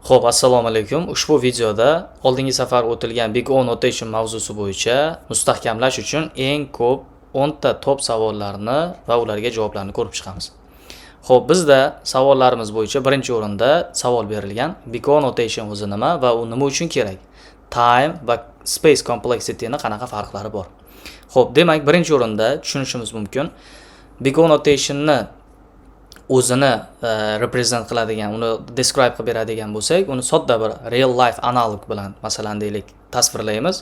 Xo'p, assalomu alaykum. Ushbu videoda oldingi safar o'tilgan Big O Notation mavzusi bo'yicha mustahkamlash uchun eng ko'p 10 ta top savollarni va ularga javoblarni ko'rib chiqamiz. Xo'p, bizda savollarimiz bo'yicha birinchi o'rinda savol berilgan Big O Notation o'zi nima va u nima uchun kerak? Time va space complexity ni qanaqa farqlari bor? Xo'p, demak, birinchi o'rinda tushunishimiz mumkin. Big O Notation ni o'zini represent qiladigan, uni describe qilib beradigan bo'lsak, uni sodda bir real life analog bilan, masalan deylik, tasvirlaymiz.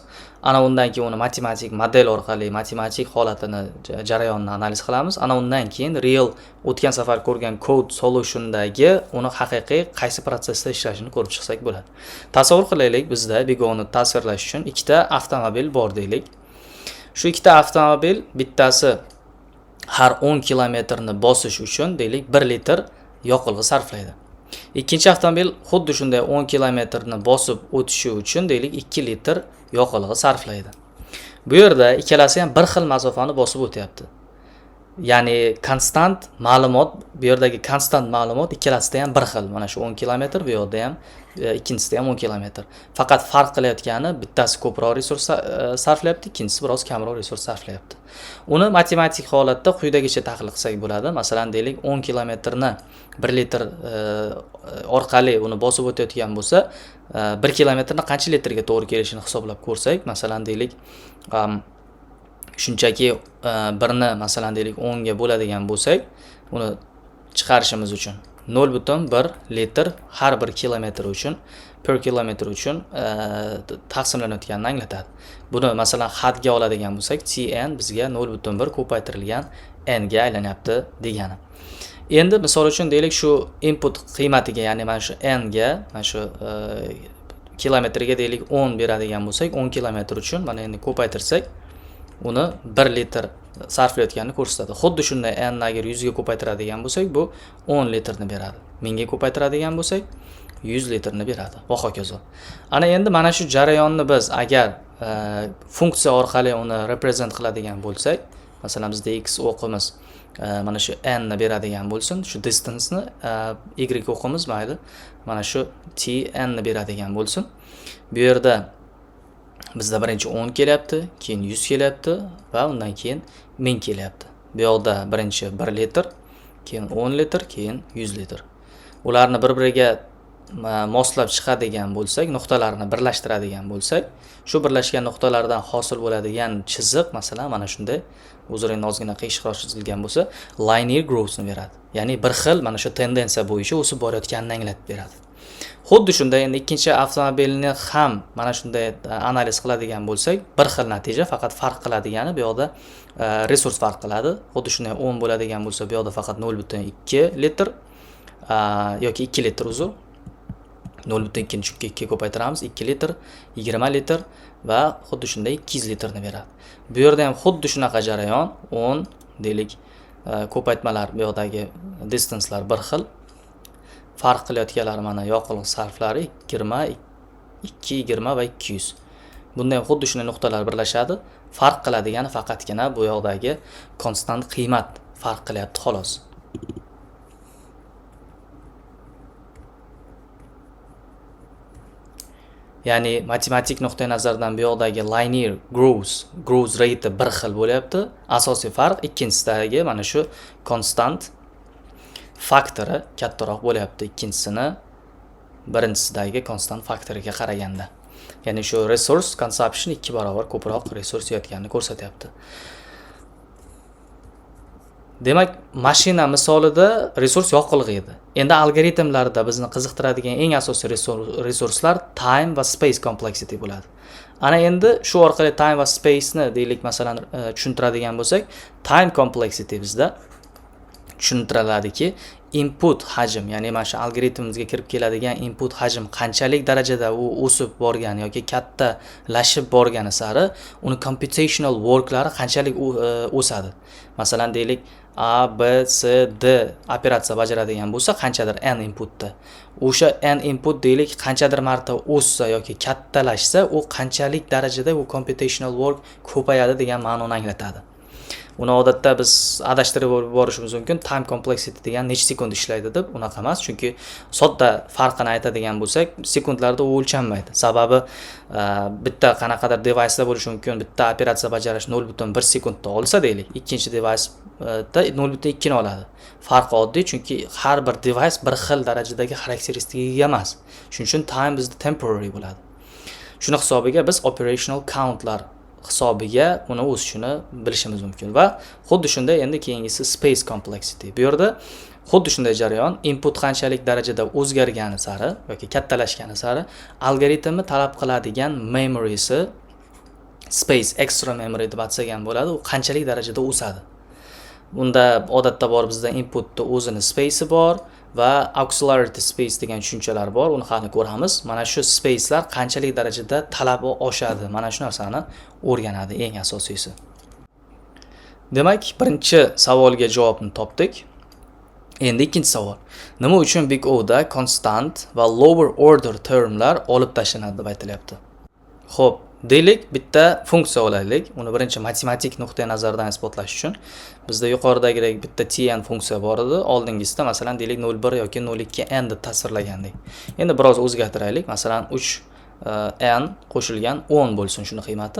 Ana undan keyin uni matematik model orqali matematik holatini, jarayonini analiz qilamiz. Ana undan keyin real o'tgan safar ko'rgan code solutiondagi uni haqiqiy qaysi protsessda ishlashini ko'rib chiqsak bo'ladi. Tasavvur qilaylik, bizda Big O'ni tasvirlash uchun ikkita avtomobil bor deylik. Shu ikkita avtomobil bittasi har 10 kilometrni bosish uchun deylik 1 litr yoqilg'i sarflaydi. Ikkinchi avtomobil xuddi shunday 10 kilometrni bosib o'tishi uchun deylik 2 litr yoqilg'i sarflaydi. Bu yerda ikkalasi ham bir xil masofani bosib o'tyapti. Ya'ni konstant ma'lumot, bu yerdagi konstant ma'lumot ikkalasida ham bir xil. Mana shu 10 kilometr, bu yerda ham ikkinchisida ham 10 kilometr. Faqat farq qilayotgani bittasi ko'proq resurs sarflayapti, ikkinchisi biroz kamroq resurs sarflayapti. Uni matematik holatda quyidagicha tahlil qilsak bo'ladi. Masalan, deylik 10 kilometrni 1 litr orqali uni bosib o'tayotgan bo'lsa, 1 kilometrni qancha litrga to'g'ri kelishini hisoblab ko'rsak, masalan deylik shunchaki birni masalan deylik 10 ga bo'ladigan bo'lsak, uni chiqarishimiz uchun 0.1 litr har 1 kilometr uchun per kilometr uchun taqsimlanayotganini anglatadi. Buni masalan xatga oladigan bo'lsak, Tn bizga 0.1 ko'paytirilgan n ga aylanyapti degani. Endi misol uchun deylik shu input qiymatiga, ya'ni mana shu n ga, mana shu kilometrga deylik 10 beradigan bo'lsak, 10 kilometr uchun mana endi ko'paytirsak, uni 1 litr sarflayotganini ko'rsatadi. Xuddi shunday n agar 100 ga ko'paytiradigan bo'lsak, bu 10 litrni beradi. 1000 ga ko'paytiradigan bo'lsak, 100 litrni beradi va hokazo. Ana endi mana shu jarayonni biz agar funksiya orqali uni represent qiladigan bo'lsak, masalan bizda x o'qimiz mana shu n ni beradigan bo'lsin, shu distance ni y o'qimiz mayli, mana shu t n ni beradigan bo'lsin. Bu yerda bizda birinchi 10 kelyapti, keyin 100 kelyapti va undan keyin 1000 kelyapti. Bu yoqda birinchi 1 litr, keyin 10 litr, keyin 100 litr. Ularni bir-biriga moslab chiqadigan bo'lsak, nuqtalarni birlashtiradigan bo'lsak, shu birlashgan nuqtalardan hosil bo'ladigan chiziq, masalan, mana shunday o'zining ozgina qiyshiqroq chizilgan bo'lsa, linear growth ni beradi. Ya'ni bir xil mana shu tendensiya bo'yicha o'sib borayotganini anglatib beradi. Xuddi shunday endi ikkinchi avtomobilni ham mana shunday analiz qiladigan bo'lsak, bir xil natija, faqat farq qiladigani bu yoqda resurs farq qiladi. Xuddi shunday 10 bo'ladigan bo'lsa, bu yoqda faqat 0.2 litr yoki 2 litr uzr. 0.2 ni 2 ga ko'paytiramiz, 2 litr, 20 litr va xuddi shunday 200 litrni beradi. Bu yerda ham xuddi shunaqa jarayon, 10 deylik ko'paytmalar, bu yoqdagi distancelar bir xil. Farq qilayotganlari mana yoqilg'i sarflari 20, 220 va 200. Bunda ham xuddi shunday nuqtalar birlashadi. Farq qiladigani faqatgina bu yoqdagi konstant qiymat farq qilyapti xolos. Ya'ni matematik nuqtai nazardan bu yoqdagi linear growth rate bir xil bo'lyapti. Asosiy farq ikkinchisidagi mana shu konstant faktori kattaroq bo'lyapti ikkinchisini birinchisidagi konstant faktoriga qaraganda. Ya'ni shu resource consumption 2 barobar ko'proq resurs yotganini ko'rsatyapti. Demak, mashina misolida resurs yoqilg'i edi. Endi algoritmlarda bizni qiziqtiradigan eng asosiy resurslar time va space complexity bo'ladi. Ana endi shu orqali time va space ni deylik masalan tushuntiradigan bo'lsak, time complexity bizda tushuntiriladiki, input hajm, ya'ni mana shu algoritmimizga kirib keladigan input hajm qanchalik darajada u o'sib borgani yoki kattalashib borgani sari uni computational worklari qanchalik o'sadi. Masalan deylik A, B, C, D operatsiya bajaradigan bo'lsa, qanchadir n inputda. O'sha n input deylik qanchadir marta o'ssa yoki kattalashsa, u qanchalik darajada u computational work ko'payadi degan ma'noni anglatadi. Uni odatda biz adashtirib yuborishimiz mumkin. Time complexity degan necha sekund ishlaydi deb, unaqa emas. Chunki sodda farqini aytadigan bo'lsak, sekundlarda u o'lchanmaydi. Sababi bitta qanaqadir device'da bo'lishi mumkin. Bitta operatsiya bajarish 0.1 sekundda olsa deylik, ikkinchi device'da 0.2 ni oladi. Farqi oddiy, chunki har bir device bir xil darajadagi xarakteristikaga emas. Shuning uchun time bizda temporary bo'ladi. Shuni hisobiga biz operational countlar hisobiga uni o'sishini bilishimiz mumkin va xuddi shunday endi keyingisi space complexity. Bu yerda xuddi shunday jarayon, input qanchalik darajada o'zgargani sari yoki kattalashgani sari algoritmni talab qiladigan memorysi space extra memory deb atsagan bo'ladi, u qanchalik darajada o'sadi. Bunda odatda bor bizda inputda o'zini space'i bor va auxiliary space degan tushunchalar bor. Uni hali ko'ramiz. Mana shu space'lar qanchalik darajada talabi oshadi. Mana shu narsani o'rganadi eng asosiysi. Demak, birinchi savolga javobni topdik. Endi ikkinchi savol. Nima uchun Big O da constant va lower order termlar olib tashlanadi deb aytilyapti? Xo'p, deylik bitta funksiya olaylik. Uni birinchi matematik nuqtai nazardan isbotlash uchun bizda yuqoridagidek bitta tn funksiya bor edi. Oldingisida masalan deylik 0.1 yoki 0.2 n deb tasvirlagandik. Endi biroz o'zgartiraylik. Masalan 3 n qo'shilgan 10 bo'lsin shuni qiymati.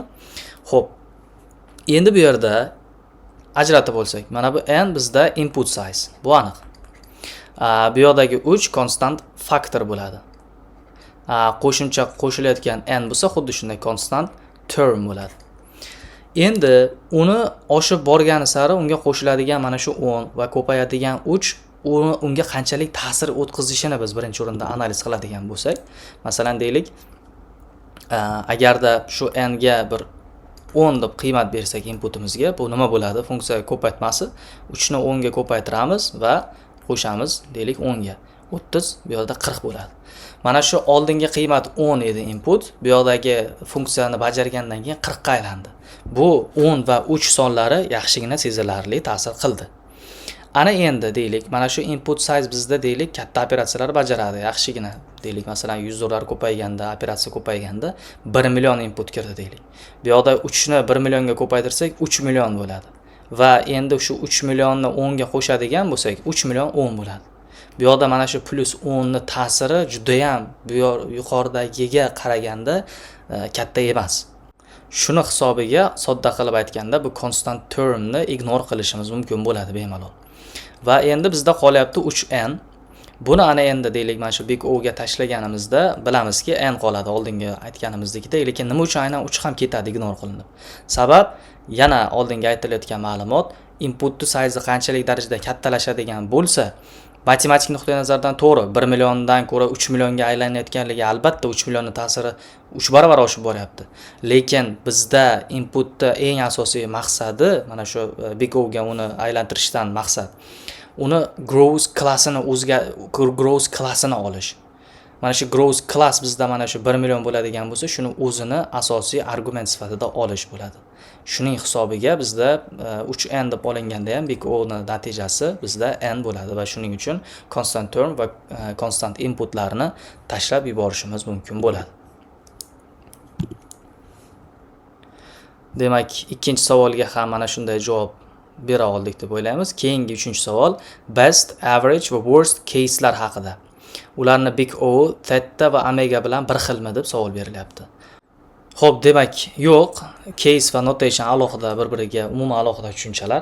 Xo'p. Endi bu yerda ajratib olsak, mana bu n bizda input size. Bu aniq. Bu yoqdagi 3 constant faktor bo'ladi. Qo'shimcha qo'shilayotgan n bo'lsa xuddi shunday constant term bo'ladi. Endi uni oshib borgani sari unga qo'shiladigan mana shu 10 va ko'payadigan 3 unga qanchalik ta'sir o'tkazishini biz birinchi o'rinda analiz qiladigan bo'lsak, masalan deylik, agarda shu n ga bir 10 deb qiymat bersak inputimizga, bu nima bo'ladi? Funksiya ko'paytmasi 3 ni 10 ga ko'paytiramiz va qo'shamiz deylik 10 ga. 30 bu yerda 40 bo'ladi. Mana shu oldingi qiymat 10 edi input, bu yoqdagi funksiyani bajargandan keyin 40 ga aylandi. Bu 10 va 3 sonlari yaxshigina sezilarli ta'sir qildi. Ana endi deylik, mana shu input size bizda deylik katta operatsiyalar bajaradi, yaxshigina. Deylik masalan 100 dollar ko'payganda, operatsiya ko'payganda 1 million input kirdi deylik. Bu yoqda 3 ni 1 millionga ko'paytirsak 3 million bo'ladi. Va endi shu 3 millionni 10 ga qo'shadigan bo'lsak 3 million 10 bo'ladi. Bu yoqda mana shu plus 10 ni ta'siri juda ham bu yuqoridagiga qaraganda katta emas. Shuni hisobiga sodda qilib aytganda bu constant termni ignore qilishimiz mumkin bo'ladi bemalol. Va endi bizda qolyapti 3n. Buni ana endi deylik mana shu Big O ga tashlaganimizda bilamizki n qoladi oldingi aytganimizdagidek, lekin nima uchun aynan 3 ham ketadi, ignore qilindi? Sabab yana oldingi aytilayotgan ma'lumot input size qanchalik darajada kattalashadigan bo'lsa, matematik nuqtai nazardan to'g'ri 1 milliondan ko'ra 3 millionga aylanayotganligi albatta 3 millionning ta'siri 3 barobar oshib boryapti. Lekin bizda inputda eng asosiy maqsadi mana shu Big O ga uni aylantirishdan maqsad uni growth classini olish. Mana shu growth class bizda mana shu 1 million bo'ladigan bo'lsa, shuni o'zini asosiy argument sifatida olish bo'ladi. Shuning hisobiga bizda 3n deb olinganda ham Big O ning natijasi bizda n bo'ladi va shuning uchun constant term va constant inputlarni tashlab yuborishimiz mumkin bo'ladi. Demak, ikkinchi savolga ham mana shunday javob bera oldik deb o'ylaymiz. Keyingi uchinchi savol best, average va worst case'lar haqida. Ularni Big O, theta va omega bilan bir xilmi deb savol berilyapti. Xo'p, demak, yo'q. Case va notation alohida bir-biriga umuman alohida tushunchalar.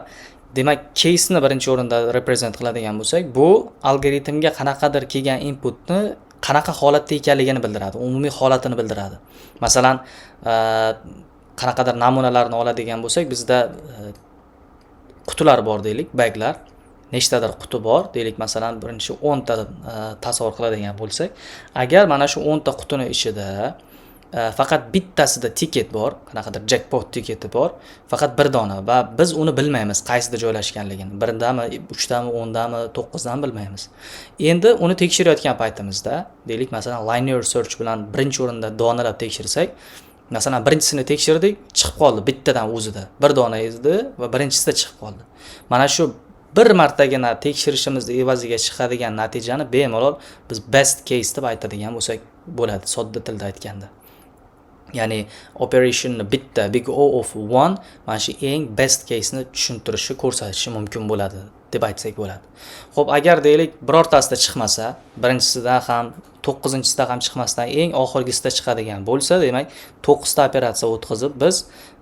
Demak, case ni birinchi o'rinda represent qiladigan bo'lsak, bu algoritmga qanaqadir kelgan inputni qanaqa holatda ekanligini bildiradi, umumiy holatini bildiradi. Masalan, qanaqadir namunalarni oladigan bo'lsak, bizda qutilar bor deylik, baglar. Nechtadir quti bor deylik, masalan birinchi 10 ta tasavvur qiladigan bo'lsak, agar mana shu 10 ta qutining ichida faqat bittasida tiket bor, qanaqadir jackpot tiketi bor, faqat bir dona va biz uni bilmaymiz qaysida joylashganligini. 1dami, 3dami, 10dami, 9dami bilmaymiz. Endi uni tekshirayotgan paytimizda, deylik masalan linear search bilan birinchi o'rinda donalab tekshirsak, masalan birinchisini tekshirdik, chiqib qoldi bittadan o'zida. Bir dona edi va birinchisida chiqib qoldi. Mana shu bir martagina tekshirishimiz evaziga chiqadigan natijani bemalol biz best case deb aytadigan bo'lsak bo'ladi, sodda tilda aytganda. ya'ni operationni bitta big O of 1 mana shu eng best case ni tushuntirishi, ko'rsatishi mumkin bo'ladi deb aytsak bo'ladi. Xo'p, agar deylik birortasida chiqmasa, birinchisida ham, 9-chisida ham chiqmasdan eng oxirgisida chiqadigan bo'lsa, demak 9 ta operatsiya o'tkazib biz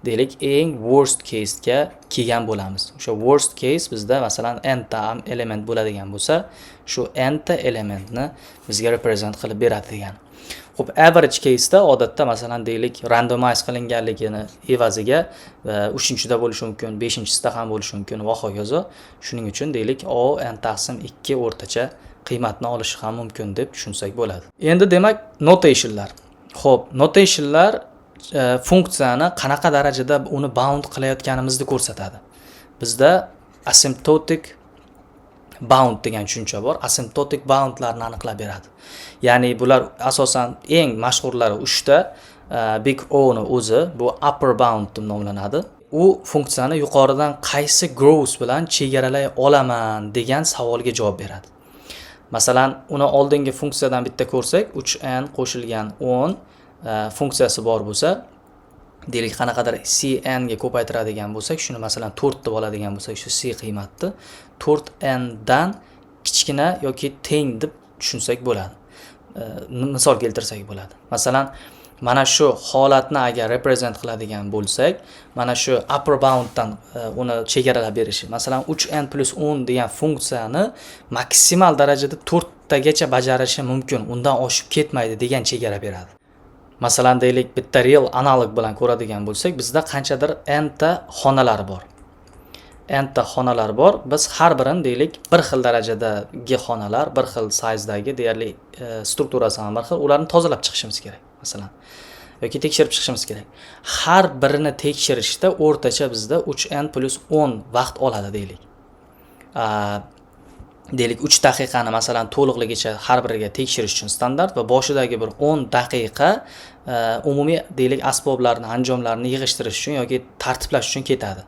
deylik eng worst case ga kelgan bo'lamiz. O'sha worst case bizda masalan n ta element bo'ladigan bo'lsa, shu n ta elementni bizga represent qilib beradi degan. Xo'p, average case da odatda masalan deylik randomize qilinganligini evaziga 3-da bo'lishi mumkin, 5-sida ham bo'lishi mumkin va hokazo. Shuning uchun deylik o n taqsim 2 o'rtacha qiymatni olishi ham mumkin deb tushunsak bo'ladi. Endi demak notationlar. Xo'p, notationlar funksiyani qanaqa darajada uni bound qilayotganimizni ko'rsatadi. Bizda asymptotic bound degan tushuncha bor. Asymptotic boundlarni aniqlab beradi. Ya'ni bular asosan eng mashhurlari 3 ta. Big O ni o'zi bu upper bound deb nomlanadi. U funksiyani yuqoridan qaysi gross bilan chegaralay olaman degan savolga javob beradi. Masalan, uni oldingi funksiyadan bitta ko'rsak, 3n qo'shilgan 10 funksiyasi bor bo'lsa, deylik qanaqadir cn ga ko'paytiradigan bo'lsak, shuni masalan 4 deb oladigan bo'lsak, shu c qiymatni 4n dan kichkina yoki teng deb tushunsak bo'ladi. Misol keltirsak bo'ladi. Masalan, mana shu holatni agar represent qiladigan bo'lsak, mana shu upper bounddan uni chegaralab berishi. Masalan, 3n + 10 degan funksiyani maksimal darajada 4 tagacha bajarishi mumkin, undan oshib ketmaydi degan chegara beradi. Masalan, deylik bitta real analog bilan ko'radigan bo'lsak, bizda qanchadir n ta xonalar bor. N ta xonalar bor. Biz har birini deylik bir xil darajadagi xonalar, bir xil sayzdagi deyarli strukturasi ham bir xil, ularni tozalab chiqishimiz kerak. Masalan, yoki tekshirib chiqishimiz kerak. Har birini tekshirishda o'rtacha bizda 3n + 10 vaqt oladi deylik. Deylik 3 daqiqani masalan to'liqligicha har biriga tekshirish uchun standart va boshidagi bir 10 daqiqa umumiy deylik asboblarni, anjomlarni yig'ishtirish uchun yoki tartiblash uchun ketadi.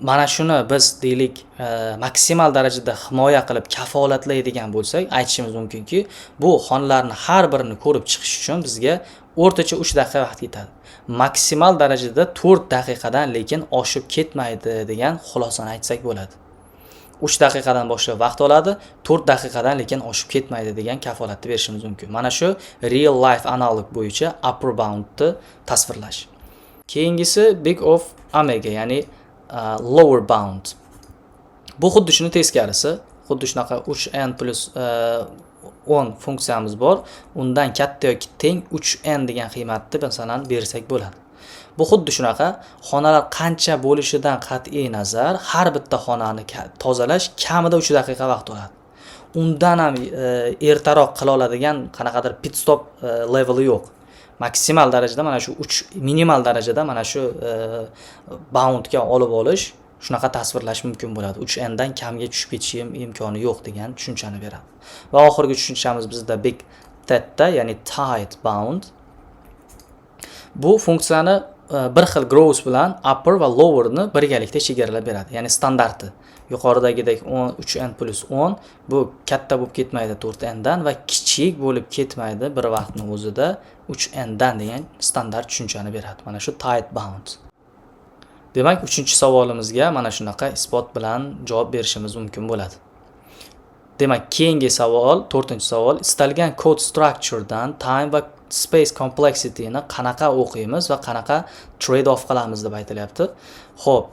Mana shuni biz deylik maksimal darajada himoya qilib kafolatlaydigan bo'lsak, aytishimiz mumkinki, bu xonalarni har birini ko'rib chiqish uchun bizga o'rtacha 3 daqiqa vaqt ketadi. Maksimal darajada 4 daqiqadan lekin oshib ketmaydi degan xulosani aytsak bo'ladi. 3 daqiqadan boshlab vaqt oladi, 4 daqiqadan lekin oshib ketmaydi degan kafolatni berishimiz mumkin. Mana shu real life analog bo'yicha upper boundni tasvirlash. Keyingisi big of omega, ya'ni lower bound. Bu xuddi shuni teskarisi, xuddi shunaqa 3n + 10 funksiyamiz bor. Undan katta yoki teng 3n degan qiymatni masalan bersak bo'ladi. Bu xuddi shunaqa xonalar qancha bo'lishidan qat'iy nazar har bitta xonani tozalash kamida 3 daqiqa vaqt oladi. Undan ham ertaroq qila oladigan qanaqadir pit stop leveli yo'q. Maksimal darajada mana shu 3 minimal darajada mana shu boundga olib olish, shunaqa tasvirlash mumkin bo'ladi. 3n dan kamga tushib ketish imkoni yo'q degan tushunchani beradi. Va oxirgi tushunchamiz bizda big theta, ya'ni tight bound. Bu funksiyani bir xil gross bilan upper va lower ni birgalikda chegaralab beradi. Ya'ni standarti. Yuqoridagidek 3n + 10 bu katta bo'lib ketmaydi 4n dan va kichik bo'lib ketmaydi bir vaqtning o'zida 3n dan degan standart tushunchani beradi. Mana shu tight bound. Demak, 3-savolimizga mana shunaqa isbot bilan javob berishimiz mumkin bo'ladi. Demak, keyingi savol, 4-savol, istalgan code structuredan time va space complexity ni qanaqa o'qiymiz va qanaqa trade off qilamiz deb aytilyapti. Xo'p,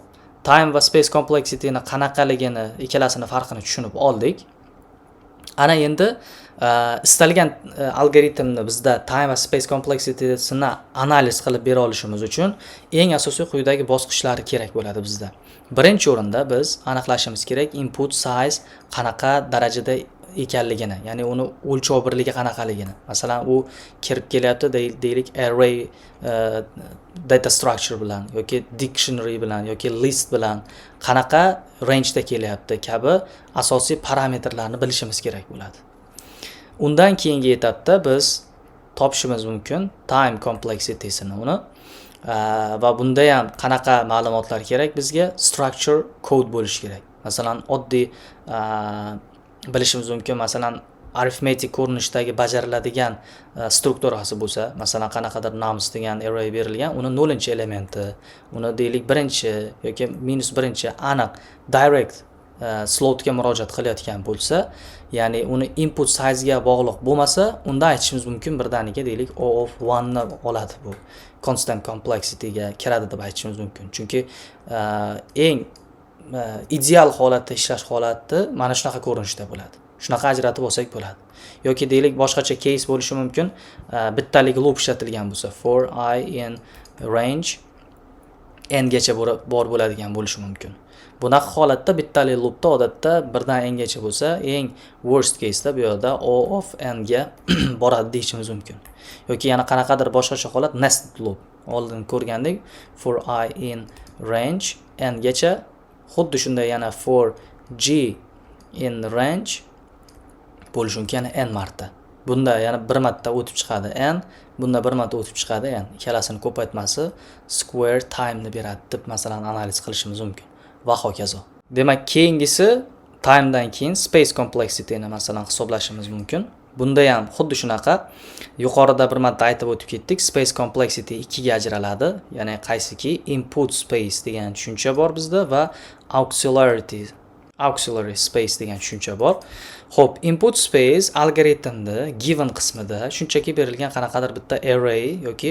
time va space complexity ni qanaqaligini, ikkalasini farqini tushunib oldik. Ana endi istalgan algoritmni bizda time va space complexity'sini analiz qilib bera olishimiz uchun eng asosiy quyidagi bosqichlari kerak bo'ladi bizda. Birinchi o'rinda biz aniqlashimiz kerak input size qanaqa darajada ekanligini, ya'ni uni o'lchov birligi qanaqaligini. Masalan, u kirib kelyapti deylik array data structure bilan yoki dictionary bilan yoki list bilan qanaqa range da kelyapti kabi asosiy parametrlarni bilishimiz kerak bo'ladi. Undan keyingi etapda biz topishimiz mumkin time complexity'sini uni va bunda ham qanaqa ma'lumotlar kerak bizga? Structure code bo'lishi kerak. Masalan, oddiy bilishimiz mumkin. Masalan, arifmetik ko'rinishdagi bajariladigan strukturasi bo'lsa, masalan qanaqadir nums degan array berilgan, uni 0-elementi, uni deylik 1 yoki -1 aniq direct slotga murojaat qilayotgan bo'lsa, ya'ni uni input size'ga bog'liq bo'lmasa, unda aytishimiz mumkin birdaniga deylik O of 1 ni oladi, bu constant complexity'ga kiradi deb aytishimiz mumkin. Chunki eng ideal holatda ishlash holati mana shunaqa ko'rinishda bo'ladi. Shunaqa ajratib olsak bo'ladi. Yoki deylik boshqacha case bo'lishi mumkin. Bittalik loop ishlatilgan bo'lsa, for I in range n gacha bor bo'ladigan bo'lishi mumkin. Bunaqa holatda bittali loopda odatda birdan n gacha bo'lsa, eng worst case'da bu yerda O of n ga boradi deyishimiz mumkin. Yoki yana qanaqadir boshqacha holat nested loop. Oldin ko'rgandek, for I in range n gacha, xuddi shunday yana for g in range bo'lishi mumkin, yana n marta. Bunda yana bir marta o'tib chiqadi n, bunda bir marta o'tib chiqadi n. Ikkalasini ko'paytmasi square time ni beradi deb masalan analiz qilishimiz mumkin va hokazo. Demak, keyingisi time dan keyin space complexity ni masalan hisoblashimiz mumkin. Bunda ham xuddi shunaqa, yuqorida bir marta aytib o'tib ketdik, space complexity 2 ga ajraladi. Ya'ni qaysiki input space degan tushuncha bor bizda va auxiliary space degan tushuncha bor. Xo'p, input space algoritmda given qismida shunchaki berilgan qanaqadir bitta array yoki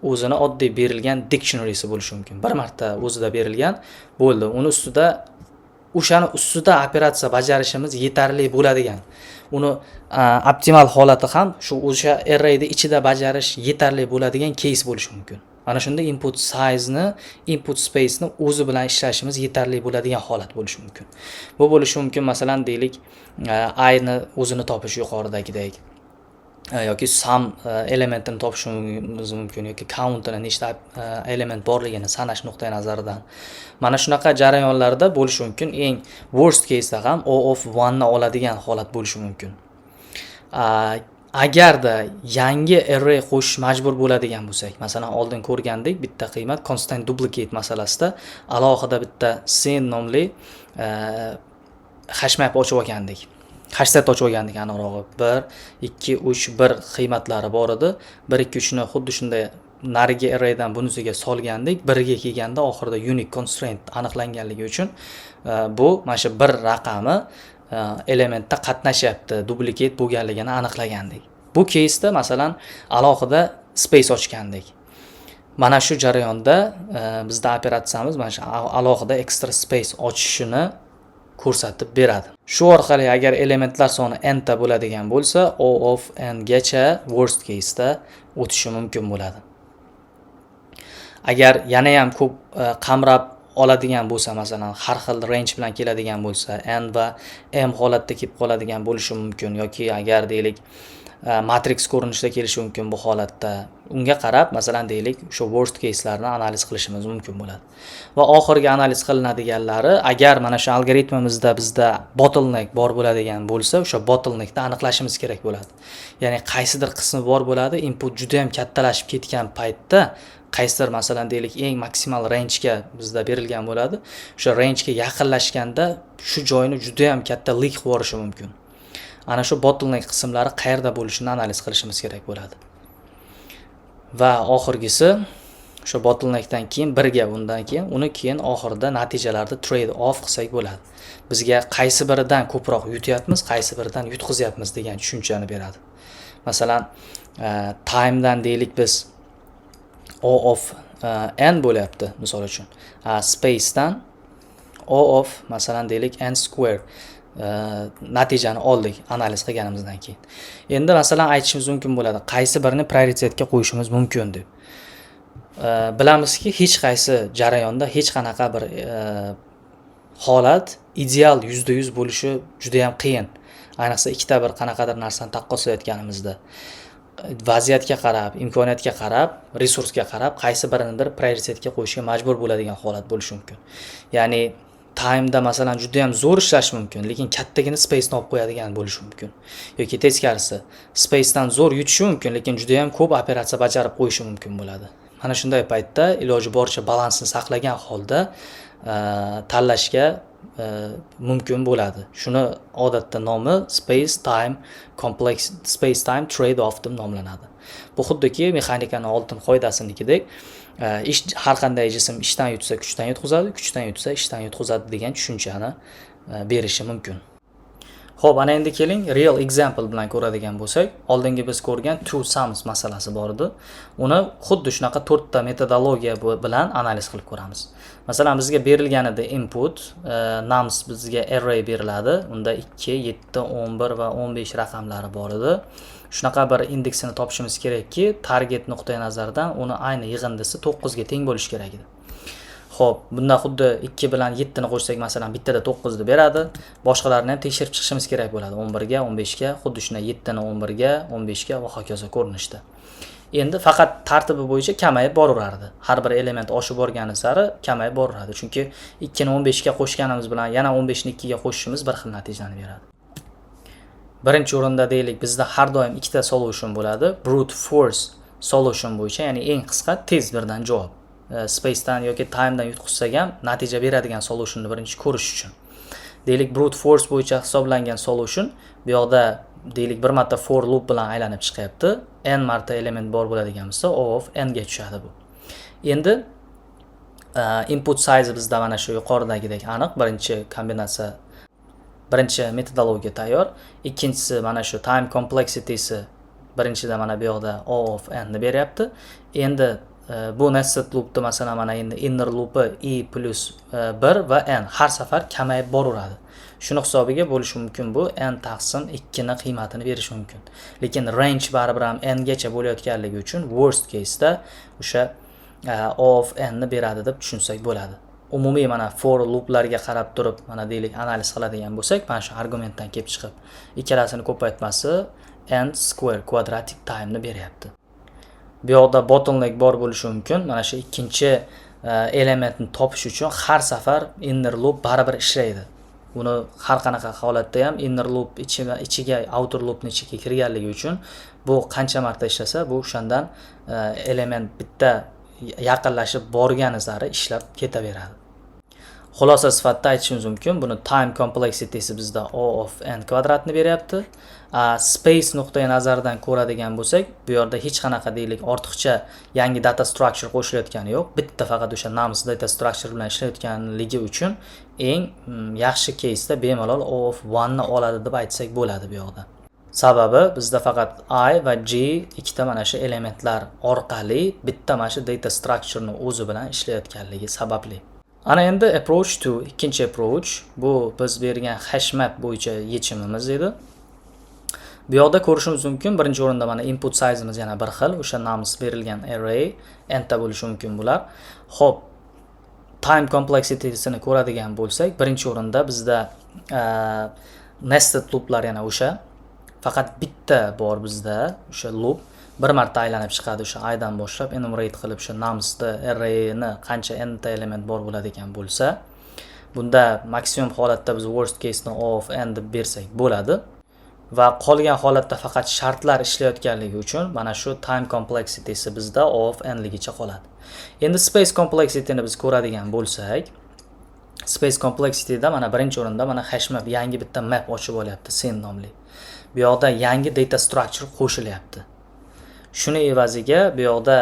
o'zini oddiy berilgan dictionary'si bo'lishi mumkin. Bir marta o'zida berilgan bo'ldi. Uni ustida o'shani ustida operatsiya bajarishimiz yetarli bo'ladigan. Uni optimal holati ham shu o'sha arrayda ichida bajarish yetarli bo'ladigan case bo'lishi mumkin. Mana shunda input size ni, input space ni o'zi bilan ishlashimiz yetarli bo'ladigan holat bo'lishi mumkin. Bu bo'lishi mumkin masalan deylik I ni o'zini topish yuqoridagidek, yoki sum elementini topishimiz mumkin, yoki countini nechta element borligini sanash nuqtai nazaridan. Mana shunaqa jarayonlarda bo'lishi mumkin. Eng worst case'da ham O of 1 ni oladigan holat bo'lishi mumkin. Agarda yangi array qo'shish majbur bo'ladigan bo'lsak, masalan oldin ko'rgandik bitta qiymat constant duplicate masalasida alohida bitta sen nomli hashmap ochib olgandik. Hashset ochib olgandik aniqrog'i. 1, 2, 3, 1 qiymatlari bor edi. 1, 2, 3 ni xuddi shunday narigi arraydan bunisiga solgandik. 1 ga kelganda oxirida unique constraint aniqlanganligi uchun bu mana shu bir raqami elementda qatnashyapti, duplicate bo'lganligini aniqlagandik. Bu case'da masalan alohida space ochgandik. Mana shu jarayonda bizda operatsiyamiz mana shu alohida extra space ochishini ko'rsatib beradi. Shu orqali agar elementlar soni n ta bo'ladigan bo'lsa, O of n gacha worst case'da o'tishi mumkin bo'ladi. Agar yana ham ko'p qamrab oladigan bo'lsa, masalan har xil range bilan keladigan bo'lsa, n va m holatda kelib qoladigan bo'lishi mumkin, yoki agar deylik matrix ko'rinishida kelishi mumkin bu holatda. Unga qarab masalan deylik o'sha worst case'larni analiz qilishimiz mumkin bo'ladi. Va oxirgi analiz qilinadiganlari, agar mana shu algoritmimizda bizda bottleneck bor bo'ladigan bo'lsa, o'sha bottleneckni aniqlashimiz kerak bo'ladi. Ya'ni qaysidir qismi bor bo'ladi, input juda ham kattalashib ketgan paytda qaysidir masalan deylik eng maksimal range ga bizda berilgan bo'ladi. O'sha range ga yaqinlashganda shu joyni juda ham katta leak qilib yuborishi mumkin. Ana shu bottleneck qismlari qayerda bo'lishini analiz qilishimiz kerak bo'ladi. Va oxirgisi o'sha bottleneckdan keyin birga, undan keyin uni keyin oxirida natijalarda trade off qilsak bo'ladi. Bizga qaysi biridan ko'proq yutyapmiz, qaysi biridan yutqizyapmiz degan tushunchani beradi. Masalan, time dan deylik biz O of n bo'lyapti misol uchun. Space dan O of masalan deylik n square natijani oldik analiz qilganimizdan keyin. Endi masalan aytishimiz mumkin bo'ladi, qaysi birini prioritetga qo'yishimiz mumkin deb. Bilamizki, hech qaysi jarayonda hech qanaqa bir holat ideal 100% bo'lishi juda ham qiyin. Ayniqsa ikkita bir qanaqadir narsani taqqoslayotganimizda. Vaziyatga qarab, imkoniyatga qarab, resursga qarab qaysi birinidir prioritetga qo'yishga majbur bo'ladigan holat bo'lishi mumkin. Ya'ni time'da masalan juda ham zo'r ishlash mumkin, lekin kattagina space ni olib qo'yadigan bo'lishi mumkin. Yoki teskarisi, space dan zo'r yutishi mumkin, lekin juda ham ko'p operatsiya bajarib qo'yishi mumkin bo'ladi. Mana shunday paytda iloji boricha balansni saqlagan holda tanlashga mumkin bo'ladi. Shuni odatda nomi space time trade off deb nomlanadi. Bu xuddiki mexanikaning oltin qoidasinikidek, har qanday jism ishdan yutsa kuchdan yutqizadi, kuchdan yutsa ishdan yutqizadi degan tushunchani berishi mumkin. Xo'p, ana endi keling real example bilan ko'radigan bo'lsak, oldingi biz ko'rgan two sums masalasi bor edi. Uni xuddi shunaqa 4 ta metodologiya bilan analiz qilib ko'ramiz. Masalan, bizga berilganida input, nums bizga array beriladi. Unda 2, 7, 11 va 15 raqamlari bor edi. Shunaqa bir indeksini topishimiz kerakki, target nuqtai nazaridan uni ayni yig'indisi 9 ga teng bo'lishi kerak edi. Xo'p, bunda xuddi 2 bilan 7 ni qo'shsak, masalan, bittada 9 ni beradi. Boshqalarini ham tekshirib chiqishimiz kerak bo'ladi. 11 ga, 15 ga, xuddi shunday 7 ni 11 ga, 15 ga va hokazo ko'rinishda. Endi faqat tartibi bo'yicha kamayib boraveradi. Har bir element oshib borgani sari kamayib boraveradi. Chunki 2 ni 15 ga qo'shganimiz bilan yana 15 ni 2 ga qo'shishimiz bir xil natijani beradi. Birinchi o'rinda deylik, bizda har doim ikkita solution bo'ladi. Brute force solution bo'yicha, ya'ni eng qisqa tez birdan javob. Spacedan yoki timedan yutqizsak ham natija beradigan solution'ni birinchi ko'rish uchun. Deylik, brute force bo'yicha hisoblangan solution bu yoqda deylik bir marta for loop bilan aylanib chiqyapti. N marta element bor bo'ladigan bo'lsa, O of n ga tushadi bu. Endi input size bizda mana shu yuqoridagidek aniq. Birinchi metodologiya tayyor. Ikkinchisi mana shu time complexity'si birinchida mana bu yoqda O of n ni beryapti. Endi bu nested loopda masalan mana endi inner loop'i i plus 1 va n har safar kamayib boraveradi. Shuni hisobiga bo'lishi mumkin, bu n taqsim 2 ni qiymatini berishi mumkin. Lekin range baribir ham n gacha bo'layotganligi uchun worst case'da o'sha O of n ni beradi deb tushunsak bo'ladi. Umumiy mana for looplarga qarab turib, mana deylik analiz qiladigan bo'lsak, mana shu argumentdan kelib chiqib, ikkalasini ko'paytmasi n square quadratic time ni beryapti. Bu yoqda bottleneck bor bo'lishi mumkin. Mana shu ikkinchi elementni topish uchun har safar inner loop baribir ishlaydi. Buni har qanaqa holatda ham inner loop ichiga outer loopning ichiga kirganligi uchun bu qancha marta ishlasa, bu o'shandan element bitta yaqinlashib borgani sari ishlab ketaveradi. Xulosa sifatida aytishimiz mumkin, buni time complexity'si bizda O of n kvadratni beryapti. Space nuqtai nazaridan ko'radigan bo'lsak, bu yerda hech qanaqa deylik ortiqcha yangi data structure qo'shilayotgani yo'q. Bitta faqat o'sha nums data structure bilan ishlayotganligi uchun eng yaxshi case'da bemalol O of 1 ni oladi deb aytsak bo'ladi bu yoqda. Sababi bizda faqat I va J ikkita mana shu elementlar orqali bitta mana shu data structure ni o'zi bilan ishlayotganligi sababli. Ana endi approach 2, ikkinchi approach, bu biz bergan hashmap bo'yicha yechimimiz edi. Bu yoqda ko'rishimiz mumkin, birinchi o'rinda mana input size'imiz yana bir xil, o'sha nums berilgan array n ta bo'lishi mumkin bular. Xo'p, time complexity'sini ko'radigan bo'lsak, birinchi o'rinda bizda nested looplar yana o'sha, faqat bitta bor bizda o'sha loop bir marta aylanib chiqadi, o'sha I dan boshlab enumerate qilib o'sha numsda arrayni qancha n ta element bor bo'ladigan bo'lsa, bunda maksimum holatda biz worst case ni O of n deb bersak bo'ladi. Va qolgan holatda faqat shartlar ishlayotganligi uchun mana shu time complexity'si bizda O of n ligicha qoladi. Endi space complexity'ni biz ko'radigan bo'lsak, space complexity'da mana birinchi o'rinda mana hashmap yangi bitta map ochib olyapti, scene nomli. Bu yoqda yangi data structure qo'shilyapti. Shuni evaziga bu yoqda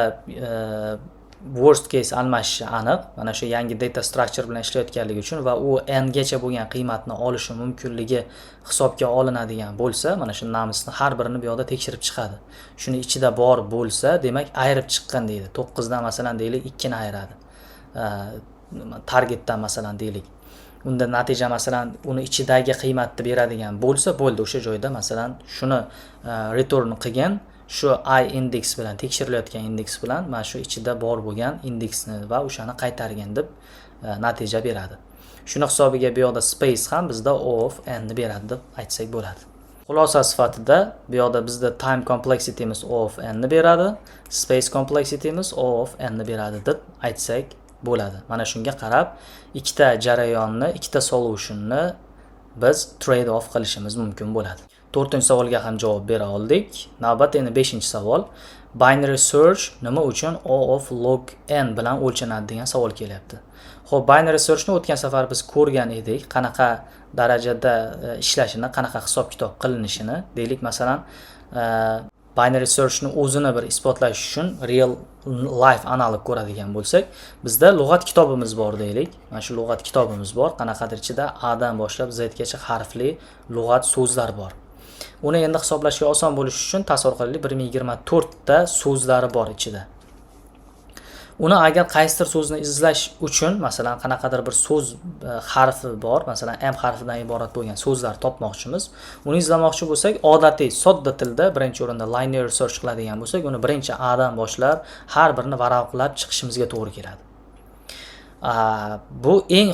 worst case almashishi aniq. Mana shu yangi data structure bilan ishlayotganligi uchun va u n gacha bo'lgan qiymatni olishi mumkinligi hisobga olinadigan bo'lsa, mana shu numsni har birini bu yoqda tekshirib chiqadi. Shuni ichida bor bo'lsa, demak ayirib chiqqan deydi. 9 dan masalan deylik 2 ni ayiradi. Targetdan masalan deylik. Unda natija masalan uni ichidagi qiymatni beradigan bo'lsa, bo'ldi, o'sha joyda masalan shuni return qilgan shu I index bilan tekshirilayotgan indeks bilan mana shu ichida bor bo'lgan indeksni va o'shani qaytargan deb natija beradi. Shuni hisobiga bu yoqda space ham bizda O of n ni beradi deb aytsak bo'ladi. Xulosa sifatida bu yoqda bizda time complexity'miz O of n ni beradi, space complexity'miz O of n ni beradi deb aytsak bo'ladi. Mana shunga qarab ikkita jarayonni, ikkita solutionni biz trade off qilishimiz mumkin bo'ladi. 4-chi savolga ham javob bera oldik. Navbat endi 5-chi savol. Binary search nima uchun O of log n bilan o'lchanadi degan savol kelyapti. Xo'p, binary searchni o'tgan safar biz ko'rgan edik, qanaqa darajada ishlashini, qanaqa hisob-kitob qilinishini. Deylik, masalan, binary searchni o'zini bir isbotlash uchun real life analog ko'radigan bo'lsak, bizda lug'at kitobimiz bor deylik. Mana shu lug'at kitobimiz bor. Qanaqadir ichida A dan boshlab Z gacha harfli lug'at so'zlar bor. Uni endi hisoblashga oson bo'lishi uchun tasavvur qilaylik, 1024 ta so'zlari bor ichida. Uni agar qaysidir so'zni izlash uchun, masalan, qanaqadir bir so'z harfi bor, masalan, M harfidan iborat bo'lgan so'zlar topmoqchimiz. Uni izlamoqchi bo'lsak, odatiy sodda tilda birinchi o'rinda linear search qiladigan bo'lsak, uni birinchi A dan boshlab har birini varaqlab chiqishimizga to'g'ri keladi. Bu eng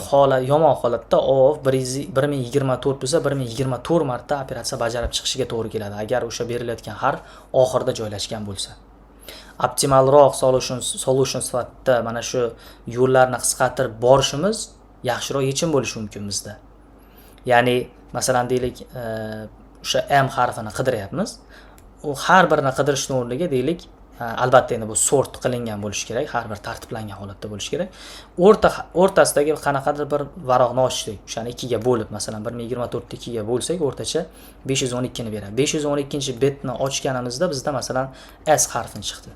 yomon holatda O of 1024 bo'lsa, 1024 marta operatsiya bajarib chiqishiga to'g'ri keladi, agar o'sha berilayotgan harf oxirida joylashgan bo'lsa. Optimalroq solution sifatida mana shu yo'llarni qisqartirib borishimiz yaxshiroq yechim bo'lishi mumkin bizda. Ya'ni, masalan, deylik, o'sha M harfini qidiryapmiz. U har birini qidirishning o'rniga deylik, albatta endi bu sort qilingan bo'lishi kerak, har bir tartiblangan holatda bo'lishi kerak. O'rtasidagi qanaqadir bir varaqni ochdik. O'shani 2 ga bo'lib, masalan, 1024 ni 2 ga bo'lsak, o'rtacha 512 ni beradi. 512-betni ochganimizda bizda masalan S harfi chiqdi.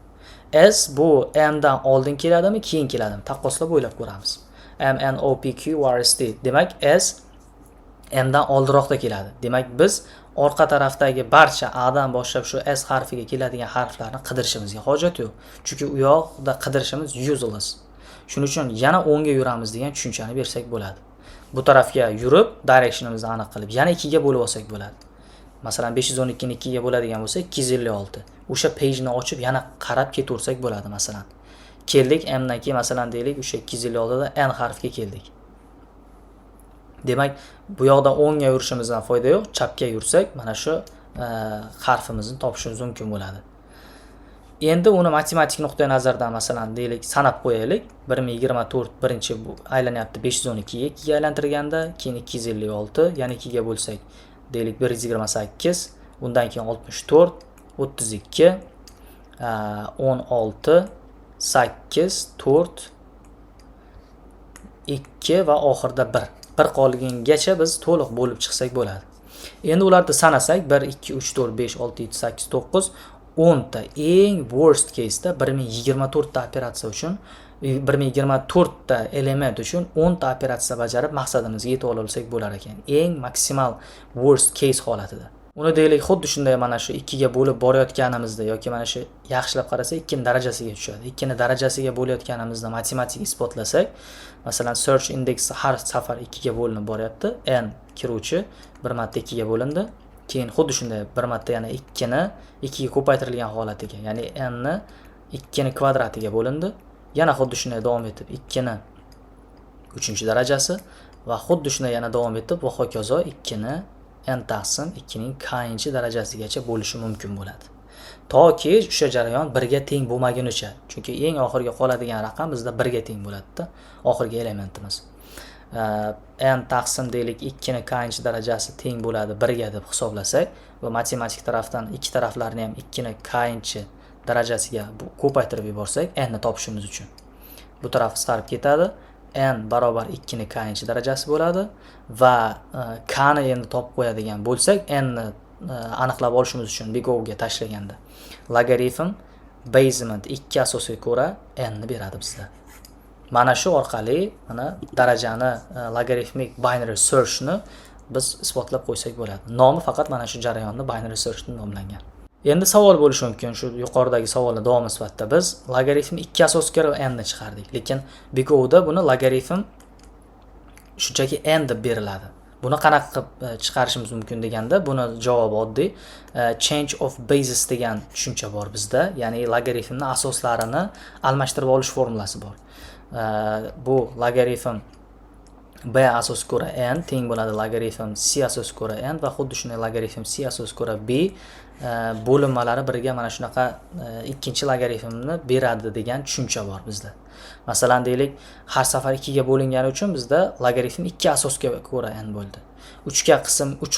S bu M dan oldin keladimi, keyin keladimi? Taqqoslab o'ylab ko'ramiz. M N O P Q R S T. Demak, S M dan oldinroqda keladi. Demak, biz orqa tarafdagi barcha A dan boshlab shu S harfiga keladigan harflarni qidirishimizga hojat yo'q. Chunki u yoqda qidirishimiz useless. Shuning uchun yana 10 ga yuramiz degan tushunchani bersak bo'ladi. Bu tarafga yurib, directionimizni aniq qilib, yana 2 ga bo'lib olsak bo'ladi. Masalan, 512 ni 2 ga bo'ladigan bo'lsa, 256. O'sha page ni ochib yana qarab ketaversak bo'ladi, masalan. Keldik M dan keyin, masalan, deylik, o'sha 256 da N harfiga keldik. Demak, bu yoqda 10 ga yurishimizdan foyda yo'q. Chapga yursak, mana shu harfimizni topishimiz mumkin bo'ladi. Endi uni matematik nuqtai nazardan, masalan, deylik, sanab qo'yaylik. 1024 birinchi aylanyapti 512 ga 2 ga aylantirganda, keyin 256, yana 2 ga bo'lsak, deylik 128, undan keyin 64, 32, 16, 8, 4, 2 va oxirida 1. Bir qolgangacha biz to'liq bo'lib chiqsak bo'ladi. Endi ularni sanasak, 1 2 3 4 5 6 7 8 9 10 ta. Eng worst case da 1024 ta operatsiya uchun, 1024 ta element uchun 10 ta operatsiya bajarib maqsadimizga yetib olsak bo'lar ekan. Eng maksimal worst case holatida. Uni deylik, xuddi shunday mana shu 2 ga bo'lib borayotganimizda yoki mana shu yaxshilab qarasa 2 ni darajasiga tushadi. 2 ni darajasiga bo'layotganimizda matematik isbotlasak, masalan, search index har safar 2 ga bo'linib boryapti. N kiruvchi bir marta 2 ga bo'lindi. Keyin xuddi shunday bir marta yana 2 ni 2 ga ko'paytirilgan holatiga, ya'ni n ni 2 ni kvadratiga bo'lindi. Yana xuddi shunday davom etib 2 ni 3-darajasi va xuddi shunday yana davom etib va hokazo 2 ni n taqsim 2 ning k darajasigacha bo'lishi mumkin bo'ladi. Toki o'sha jarayon 1 ga teng bo'lmagunicha. Chunki eng oxirgi qoladigan raqam bizda 1 ga teng bo'ladi-da, oxirgi elementimiz. N taqsim deylik 2 ni k darajasi teng bo'ladi 1 ga deb hisoblasak va matematik tarafdan ikki taraflarni ham 2 ni k darajasiga ko'paytirib yuborsak, n ni topishimiz uchun. Bu taraf qisqarib ketadi. N barobar 2 ni k darajasi bo'ladi va k ni endi topib qo'yadigan bo'lsak, n ni aniqlab olishimiz uchun big O ga tashlaganda logaritm basement 2 asosiga ko'ra n ni beradi bizda. Mana shu orqali mana darajani logarithmic binary search ni biz isbotlab qo'ysak bo'ladi. Nomi faqat mana shu jarayonni binary search deb nomlangan. Endi savol bo'lishi mumkin, shu yuqoridagi savolning davomi sifatida biz logaritm 2 asosga ko'ra n ni chiqardik, lekin big O da buni logaritm shunchaki n deb beriladi. Buni qanaqa qilib chiqarishimiz mumkin deganda, buni javobi oddiy. Change of basis degan tushuncha bor bizda, ya'ni logaritmning asoslarini almashtirib olish formulasi bor. Bu logaritm b asosiga ko'ra n teng bo'ladi logaritm c asosiga ko'ra n va xuddi shunday logaritm c asosiga ko'ra b bo'linmalari birga mana shunaqa ikkinchi logaritmni beradi degan tushuncha bor bizda. Masalan deylik, har safar 2 ga bo'lingani uchun bizda logaritm 2 asosga ko'ra n bo'ldi. 3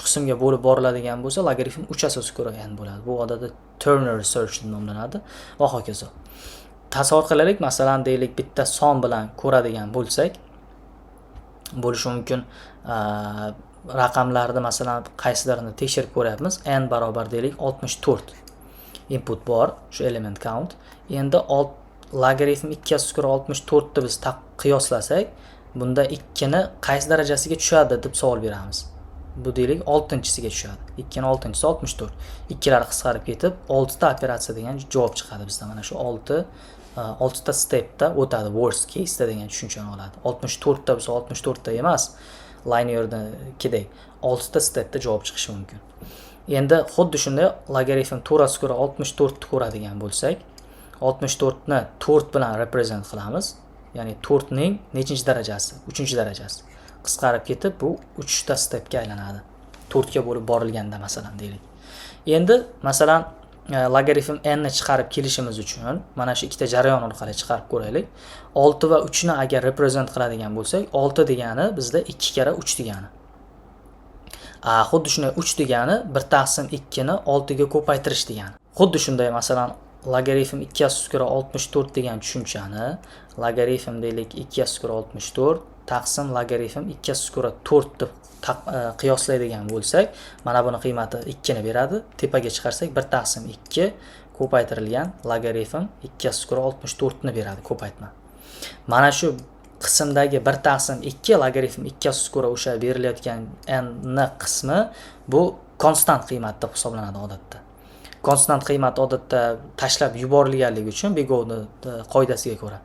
qismga bo'lib boriladigan bo'lsa, logaritm 3 asosga ko'ra n bo'ladi. Bu odatda Turner search deb nomlanadi va hokazo. Tasavvur qilaylik, masalan deylik, bitta son bilan ko'radigan bo'lsak, bo'lishi mumkin raqamlarni masalan qaysilarini tekshirib ko'ryapmiz. N barobar deylik 64 input bor, shu element count. Endi logaritm 2 asosga ko'ra 64 ni biz qiyoslasak, bunda 2 ni qaysi darajasiga tushadi deb savol beramiz. Bu deylik 6-chisiga tushadi. 2 ni 6-chisi 64. Ikkilar qisqarib ketib 6 ta operatsiya degan javob chiqadi bizda. Mana shu 6 ta stepda o'tadi, worst case degan tushunchani oladi. 64 ta bo'lsa 64 ta emas, linearnikidek 6 ta stepda javob chiqishi mumkin. Endi xuddi shunday logaritm to'g'rasiga ko'ra 64 ni ko'radigan bo'lsak, 64 ni 4 bilan represent qilamiz. Ya'ni 4 ning nechinchi darajasi? 3-darajasi. Qisqarib ketib bu 3 ta stepga aylanadi. 4 ga bo'lib borilganda masalan deylik. Endi masalan logaritm n ni chiqarib kelishimiz uchun mana shu ikkita jarayon orqali chiqarib ko'raylik. 6 va 3 ni agar represent qiladigan bo'lsak, 6 degani bizda 2 kara 3 degani. Xuddi shunday 3 degani 1/2 ni 6 ga ko'paytirish degani. Xuddi shunday masalan logaritm 2 asosga ko'ra 64 degan tushunchani logaritm deylik 2 asosga ko'ra 64 taqsim logaritm 2 asosga ko'ra 4 deb qiyoslaydigan bo'lsak, mana buni qiymati 2 ni beradi. Tepaga chiqarsak 1/2 ko'paytirilgan logaritm 2 asosga ko'ra 64 ni beradi, ko'paytma. Mana shu qismdagi 1/2 logaritm 2 asosga ko'ra o'sha berilayotgan n ni qismi bu konstant qiymat deb hisoblanadi odatda. Konstant qiymat odatda tashlab yuborilganligi uchun Begovni qoidasiga ko'ra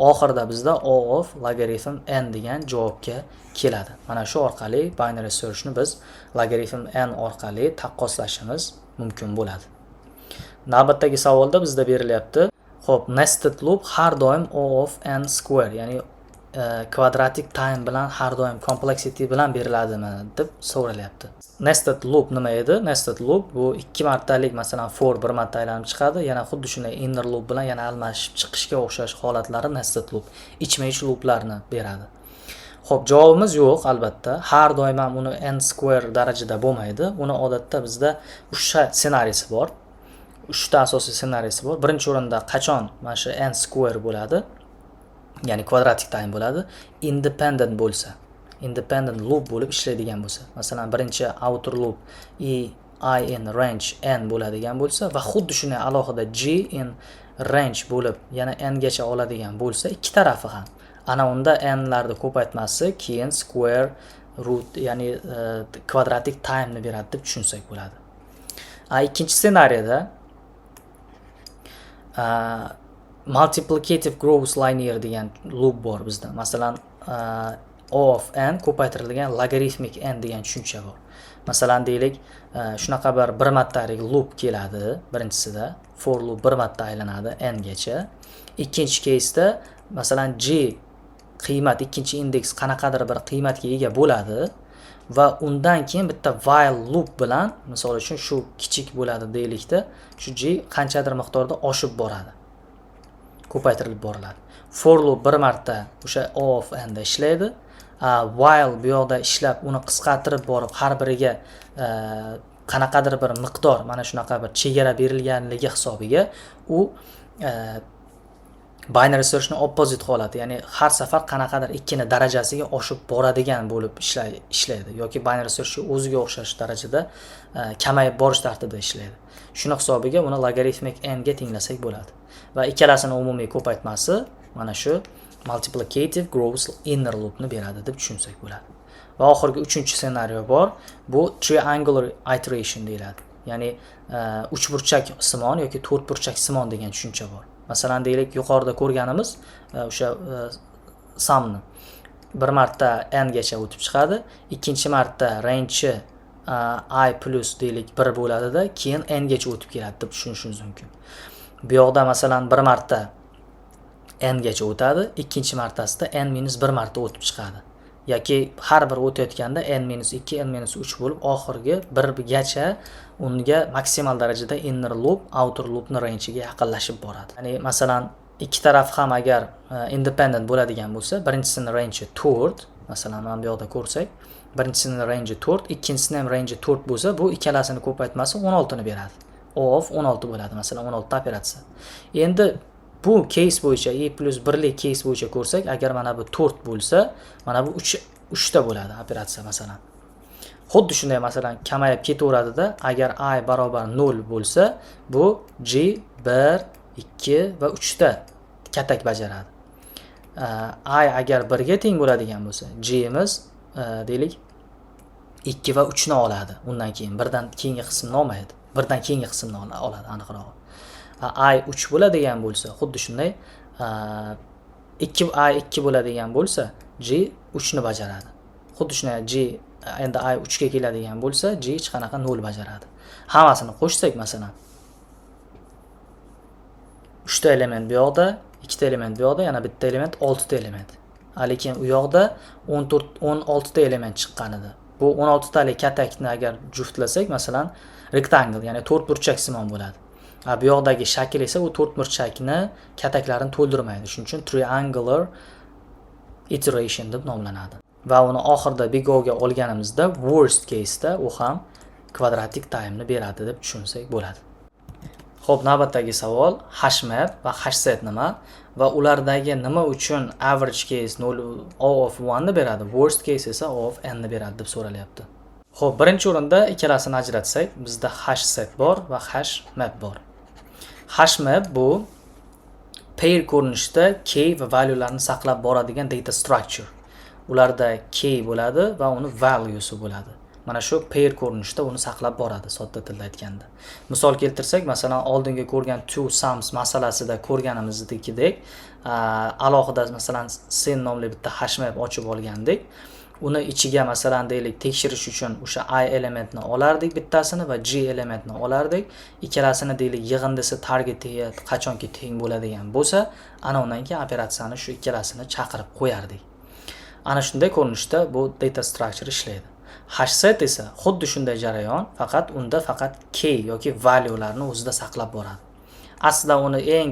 oxirida bizda O of logaritm n degan javobga keladi. Mana shu orqali binary searchni biz logaritm n orqali taqqoslashimiz mumkin bo'ladi. Navbatdagi savolda bizda berilyapti. Xo'p, nested loop har doim O of n square, ya'ni quadratic time bilan har doim complexity bilan beriladimi deb so'ralyapti. Nested loop nima edi? Nested loop bu 2 martalik masalan for 1 marta aylanib chiqadi. Yana xuddi shunday inner loop bilan yana almashib chiqishga o'xshash holatlari nested loop, ichma-ich looplarni beradi. Xo'p, javobimiz yo'q albatta. Har doim ham uni n square darajada bo'lmaydi. Uni odatda bizda 3 ta ssenariysi bor. 3 ta asosiy ssenariysi bor. Birinchi o'rinda qachon mana shu n square bo'ladi? Ya'ni quadratic time bo'ladi. Independent bo'lsa, independent loop bo'lib ishlaydigan bo'lsa, masalan birinchi outer loop i in range n bo'ladigan bo'lsa va xuddi shunday alohida g in range bo'lib yana n gacha oladigan bo'lsa, ikki tarafi ham ana unda n larni ko'paytmasi keyin square root, ya'ni quadratic time ni beradi deb tushunsak bo'ladi. Ikkinchi ssenariyda multiplicative growth linear degan loop bor bizda. Masalan O of n ko'paytirilgan logarithmic n degan tushuncha bor. Masalan deylik, shunaqa bir martalik loop keladi birinchisida, for loop 1 marta aylanadi n gacha. Ikkinchi case'da masalan g qiymat, ikkinchi indeks qanaqadir bir qiymatga ega bo'ladi va undan keyin bitta while loop bilan, misol uchun shu kichik bo'ladi deylikda, shu g qanchadir miqdorda oshib boradi, ko'paytirilib boriladi. For loop 1 marta o'sha O of n da ishlaydi. While bu yoqda ishlab uni qisqartirib borib har biriga qanaqadir bir miqdor, mana shunaqa bir chegara berilganligi hisobiga u binary search ni opposite holati, ya'ni har safar qanaqadir 2 ni darajasiga oshib boradigan bo'lib ishlaydi yoki binary search o'ziga o'xshash darajada kamayib borish tartibida ishlaydi. Shuni hisobiga uni logarithmic n ga tenglasak bo'ladi. Va ikkalasini umumiy ko'paytmasi mana shu multiplicative growth inner loop ni beradi deb tushunsak bo'ladi. Va oxirgi 3-chi ssenariyo bor. Bu triangular iteration deyiladi. Ya'ni uchburchak simon yoki to'rtburchak simon degan tushuncha bor. Masalan deylik, yuqorida ko'rganimiz o'sha sumni 1 marta n gacha o'tib chiqadi. Ikkinchi marta range I plus deylik 1 bo'ladida, keyin n gacha o'tib keladi deb tushunishingiz mumkin. Bu yoqda masalan 1 marta n gacha o'tadi, ikkinchi martasida n minus 1 marta o'tib chiqadi. yoki har bir o'tayotganda n-2 n-3 bo'lib oxirgi 1 gacha unga maksimal darajada inner loop outer loopni range'iga yaqinlashib boradi. Ya'ni masalan ikki taraf ham agar independent bo'ladigan bo'lsa, birinchisining range 4, masalan mana bu yoqda ko'rsak, birinchisining range 4, ikkinchisining ham range 4 bo'lsa, bu ikkalasini ko'paytmasi 16 ni beradi. O of 16 bo'ladi, masalan 16 ta operatsiya. Endi bu case bo'yicha e+1 lik case bo'yicha ko'rsak, agar mana bu 4 bo'lsa, mana bu 3 ta bo'ladi operatsiya masalan. Xuddi shunday masalan kamayib ketaveradi-da, agar I barobar 0 bo'lsa, bu G 1, 2 va 3 ta katak bajaradi. I agar 1 ga teng bo'ladigan bo'lsa, G imiz deylik 2 va 3 ni oladi. Undan keyin birdan keyingi qismni olmaydi. Birdan keyingi qismni oladi aniqroq. I 3 bo'ladigan bo'lsa, xuddi shunday I 2 bo'ladigan bo'lsa, G 3 ni bajaradi. Xuddi shunday G endi I 3 ga keladigan bo'lsa, G hech qanaqa 0 bajaradi. Hammasini qo'shsak masalan 3 ta element bu yoqda, 2 ta element bu yoqda, yana bitta element 6 ta element. Lekin u yoqda 16 ta element chiqqan edi. Bu 16 talik katakni agar juftlasak, masalan rectangle, ya'ni to'rtburchak simon bo'ladi. Bu yoqdagi shakl esa u to'rtburchakni kataklarini to'ldirmaydi. Shuning uchun triangular iteration deb nomlanadi. Va uni oxirida big O ga olganimizda worst case da u ham quadratic time ni beradi deb tushunsak bo'ladi. Xo'p, navbatdagi savol hashmap va hashset nima va ulardagi nima uchun average case 0 O of 1 ni beradi, worst case esa O of n ni beradi deb so'ralyapti. Xo'p, birinchi o'rinda ikkalasini ajratsak, bizda hashset bor va hashmap bor. Hashmap bu pair ko'rinishda key va valuelarni saqlab boradigan data structure. Ularda key bo'ladi va uni valuesi bo'ladi. Mana shu pair ko'rinishda uni saqlab boradi, sodda tilda aytganda. Misol keltirsak, masalan, oldingi ko'rgan two sums masalasida ko'rganimizdekidek, alohida masalan sen nomli bitta hashmap ochib olgandik. Uni ichiga masalan deylik tekshirish uchun o'sha I elementni olardik bittasini va G elementni olardik. Ikkalasini deylik yig'indisi targetiga qachonki teng bo'ladigan bo'lsa, ana undan keyin operatsiyani shu ikkalasini chaqirib qo'yardik. Ana shunday ko'rinishda bu data structure ishlaydi. Hashset esa xuddi shunday jarayon, faqat unda faqat key yoki valuelarni o'zida saqlab boradi. Aslida uni eng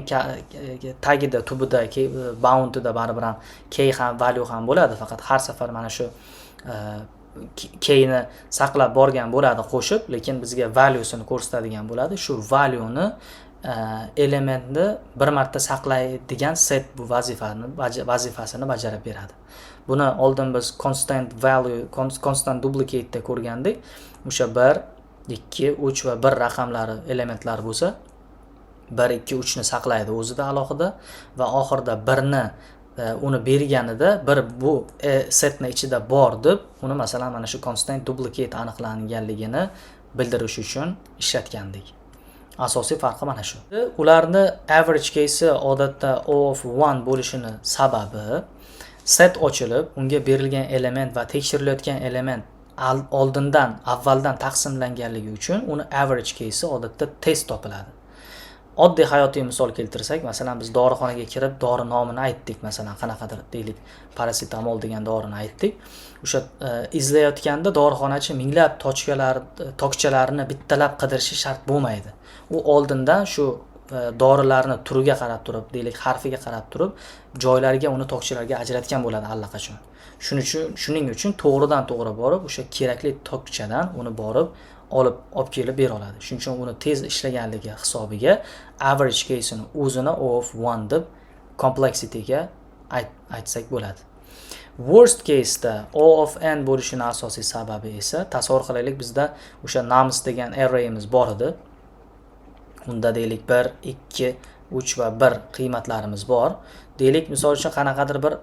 tagida, tubida, boundida baribir ham key ham value ham bo'ladi, faqat har safar mana shu keyni saqlab borgan bo'ladi qo'shib, lekin bizga valuesini ko'rsatadigan bo'ladi. Shu valueni elementni bir marta saqlaydigan set bu vazifasini bajarib beradi. Buni oldin biz constant value, constant duplicate da ko'rgandik. O'sha 1, 2, 3 va 1 raqamlari elementlar bo'lsa, 1, 2, 3 ni saqlaydi o'zida alohida va oxirida 1 ni uni berganida bir bu setni ichida bor deb uni masalan mana shu constant duplicate aniqlanganligini bildirish uchun ishlatgandik. Asosiy farqi mana shu. Ularni average case odatda O of 1 bo'lishini sababi set ochilib, unga berilgan element va tekshirilayotgan element avvaldan taqsimlanganligi uchun uni average case odatda tez topiladi. Oddiy hayotiy misol keltirsak, masalan biz dorixonaga kirib dori nomini aytdik, masalan qanaqadir deylik paracetamol degan dorini aytdik. O'sha izlayotganda dorixonachi minglab tokchalarni bittalab qidirishi shart bo'lmaydi. U oldindan shu dorilarni turiga qarab turib, deylik harfiga qarab turib, joylariga uni tokchalarga ajratgan bo'ladi allaqachon. Shuning uchun to'g'ridan to'g'ri borib, o'sha kerakli tokchadan uni borib olib kelib bera oladi. Shuning uchun uni tez ishlaganligi hisobiga average case ni o'zini O of 1 deb complexity-ga aytsak bo'ladi. Worst case da O of n bo'lishining asosiy sababi esa tasavvur qilaylik, bizda o'sha nums degan arrayimiz bor edi. Unda deylik 1, 2, 3 va 1 qiymatlarimiz bor. Deylik misol uchun qanaqadir bir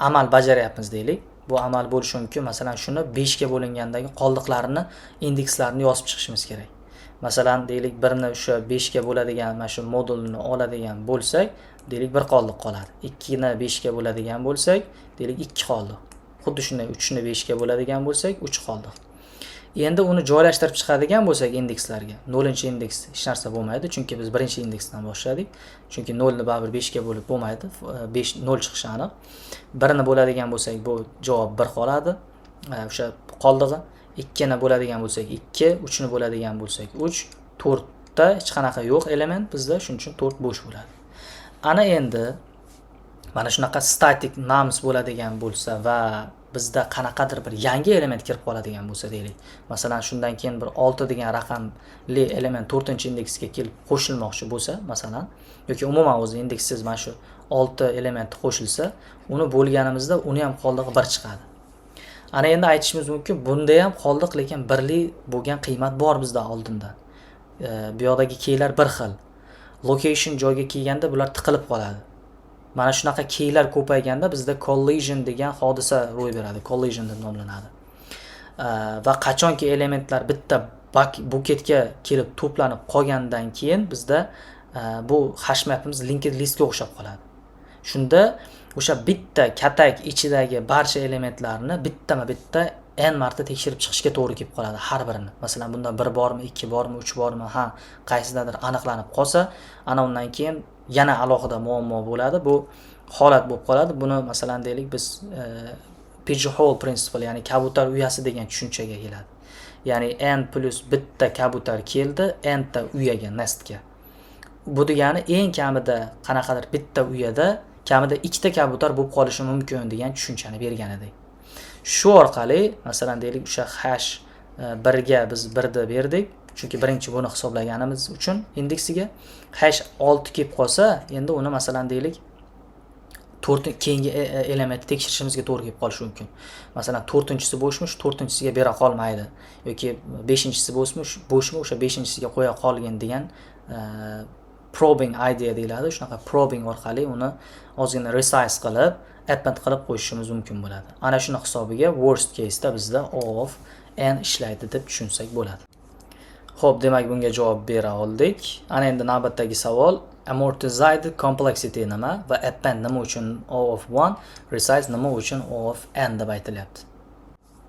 amal bajaryapmiz deylik. Bu amal bo'lishi mumkin. Masalan, shuni 5 ga bo'lingandagi qoldiqlarini, indekslarini yozib chiqishimiz kerak. Masalan, deylik 1 ni o'sha 5 ga bo'ladigan mana shu modulni oladigan bo'lsak, deylik 1 qoldiq qoladi. 2 ni 5 ga bo'ladigan bo'lsak, deylik 2 qoldiq. Xuddi shunday 3 ni 5 ga bo'ladigan bo'lsak, 3 qoldiq. Endi uni joylashtirib chiqadigan bo'lsak indekslarga, 0-indeks hech narsa bo'lmaydi, chunki biz 1-indeksdan boshladik. Chunki 0 ni baribir 5 ga bo'lib bo'lmaydi. 5 0 chiqishi aniq. 1 ni bo'ladigan bo'lsak, bu javob 1 qoladi. O'sha qoldig'i. 2 ni bo'ladigan bo'lsak 2, 3 ni bo'ladigan bo'lsak 3, 4 ta hech qanaqa yo'q element bizda, shuning uchun 4 bo'sh bo'ladi. Ana endi mana shunaqa static nums bo'ladigan bo'lsa va bizda qanaqadir bir yangi element kirib qoladigan bo'lsa deylik. Masalan, shundan keyin bir 6 degan raqamli element 4-indeksga kelib qo'shilmoqchi bo'lsa, masalan, yoki umuman o'zi indekssiz mana shu 6 element qo'shilsa, uni bo'lganimizda uni ham qoldig'i 1 chiqadi. Ana endi aytishimiz mumkin, bunda ham qoldiq, lekin birli bo'lgan qiymat bor bizda oldinda. Bu yoqdagi keylar bir xil. Location joyga kelganda bular tiqilib qoladi. Mana shunaqa keylar ko'payganda bizda collision degan hodisa ro'y beradi. Collision deb nomlanadi. Va qachonki elementlar bitta buketga kelib to'planib qolgandan keyin bizda bu hash mapimiz linked listga o'xshab qoladi. Shunda o'sha bitta katak ichidagi barcha elementlarni bittama-bitta n marta tekshirib chiqishga to'g'ri kelib qoladi har birini. Masalan, bunda 1 bormi, 2 bormi, 3 bormi, qaysidadir aniqlanib qolsa, ana undan keyin yana alohida muammo bo'ladi. Bu holat bo'lib qoladi. Buni masalan deylik biz pigeonhole principle, ya'ni kabutar uyasi degan tushunchaga keladi. Ya'ni n plus bitta kabutar keldi n ta uyaga, nestga. Bu degani eng kamida qanaqadir bitta uyada kamida 2 ta kabutar bo'lib qolishi mumkin degan tushunchani bergan edik. Shu orqali masalan deylik o'sha hash 1 ga biz 1 ni berdik, chunki birinchi buni hisoblaganimiz uchun indeksiga hash 6 kelib qolsa, endi uni masalan deylik 4 keyingi elementni tekshirishimizga to'g'ri kelib qolishi mumkin. Masalan, 4-inchisi bo'shmish, 4-inchisiga bera qolmaydi yoki 5-inchisi bo'shmi, o'sha 5-inchisiga qo'ya qolgin degan probing idea deyiladi. Shunaqa probing orqali uni ozgina resize qilib, append qilib qo'yishimiz mumkin bo'ladi. Ana shuni hisobiga worst case da bizda O of n ishlaydi deb tushunsak bo'ladi. Xo'p, demak bunga javob bera oldik. Ana endi navbatdagi savol, amortized complexity nima va append nima uchun O of 1, resize nima uchun O of n deb aytilyapti.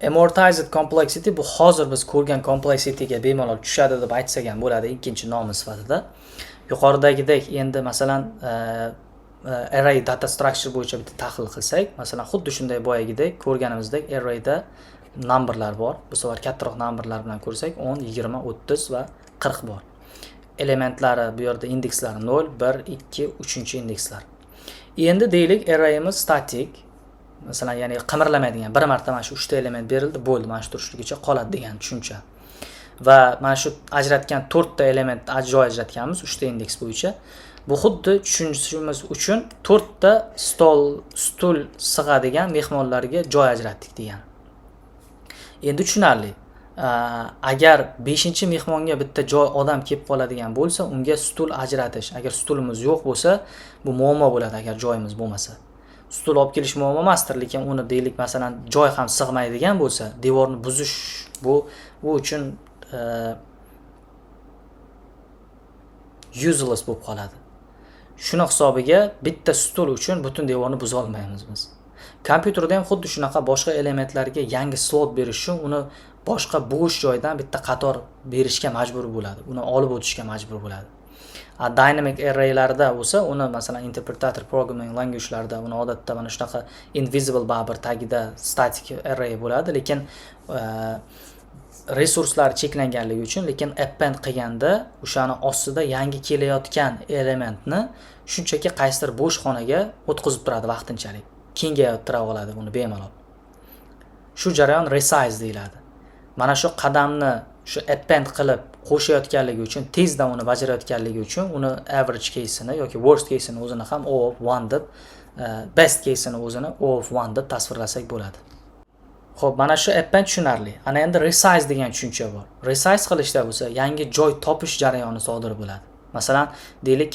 Amortized complexity bu hozir biz ko'rgan complexityga bemalol tushadi deb aytsak ham bo'ladi ikkinchi nomi sifatida. Yuqoridagidek endi masalan array data structure bo'yicha bitta tahlil qilsak, masalan xuddi shunday boyagidek ko'rganimizdek arrayda numberlar bor. Bu safar kattaroq numberlar bilan ko'rsak 10, 20, 30 va 40 bor. Elementlari bu yerda indekslari 0, 1, 2, 3-indekslar. Endi deylik arrayimiz static. Masalan, ya'ni qimirlamaydigan, bir marta mana shu 3 ta element berildi, bo'ldi, mana shu turishligicha qoladi degan tushuncha. Va mana shu ajratgan 4 ta element joy ajratganmiz 3 ta indeks bo'yicha. Bu xuddi tushunishimiz uchun 4 ta stul sig'adigan mehmonlarga joy ajratdik degan. Endi tushunarli. Agar 5-mehmonga bitta joy odam kelib qoladigan bo'lsa, unga stul ajratish, agar stulimiz yo'q bo'lsa, bu muammo bo'ladi agar joyimiz bo'lmasa. Stul olib kelish muammo emasdir, lekin uni deylik masalan joy ham sig'maydigan bo'lsa, devorni buzish bu uchun useless bo'lib qoladi. Shuni hisobiga bitta stul uchun butun devorni buza olmaymiz biz. Kompyuterda ham xuddi shunaqa boshqa elementlarga yangi slot berish uchun uni boshqa bo'sh joydan bitta qator berishga majbur bo'ladi. Uni olib o'tishga majbur bo'ladi. Dynamic arraylarda bo'lsa, uni masalan interpretator programming language'larda uni odatda mana shunaqa invisible barber tagida static array bo'ladi, lekin resurslar cheklanganligi uchun, lekin append qilganda o'shani ostida yangi kelayotgan elementni shunchaki qaysidir bo'sh xonaga o'tkazib turadi vaqtinchalik. Kengaytira oladi uni bemalol. Shu jarayon resize deyiladi. Mana shu qadamni shu append qilib qo'shayotganligi uchun, tezda uni bajarayotganligi uchun uni average case'ini yoki worst case'ini o'zini ham O of 1 deb, best case'ini o'zini O of 1 deb tasvirlasak bo'ladi. Xo'p, mana shu append tushunarli. Ana endi resize degan tushuncha bor. Resize qilishda bo'lsa, yangi joy topish jarayoni sodir bo'ladi. Masalan, deylik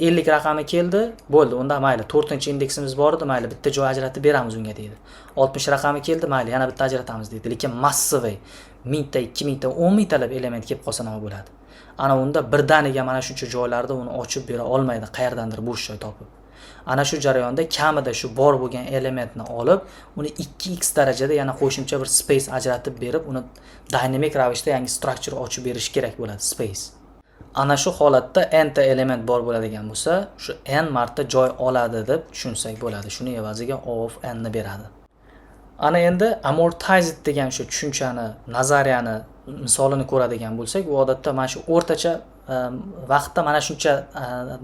50 raqami keldi, bo'ldi, unda mayli 4-indeksimiz bor edi, mayli bitta joy ajratib beramiz unga deydi. 60 raqami keldi, mayli yana bitta ajratamiz deydi. Lekin massive 1000 ta, 2000 ta, 10 mingtalab element kelib qolsa nima bo'ladi? Ana unda birdaniga mana shuncha joylarda uni ochib bera olmaydi, qayerdandir bo'sh joy topib. Ana shu jarayonda kamida shu bor bo'lgan elementni olib, uni 2x darajada yana qo'shimcha bir space ajratib berib, uni dynamic ravishda yangi structure ochib berish kerak bo'ladi, space. Ana shu holatda n ta element bor bo'ladigan bo'lsa, shu n marta joy oladi deb tushunsak bo'ladi. Shuni evaziga O of n ni beradi. Ana endi amortized degan shu tushunchani, nazariyani misolini ko'radigan bo'lsak, u odatda mana shu o'rtacha vaqtda mana shuncha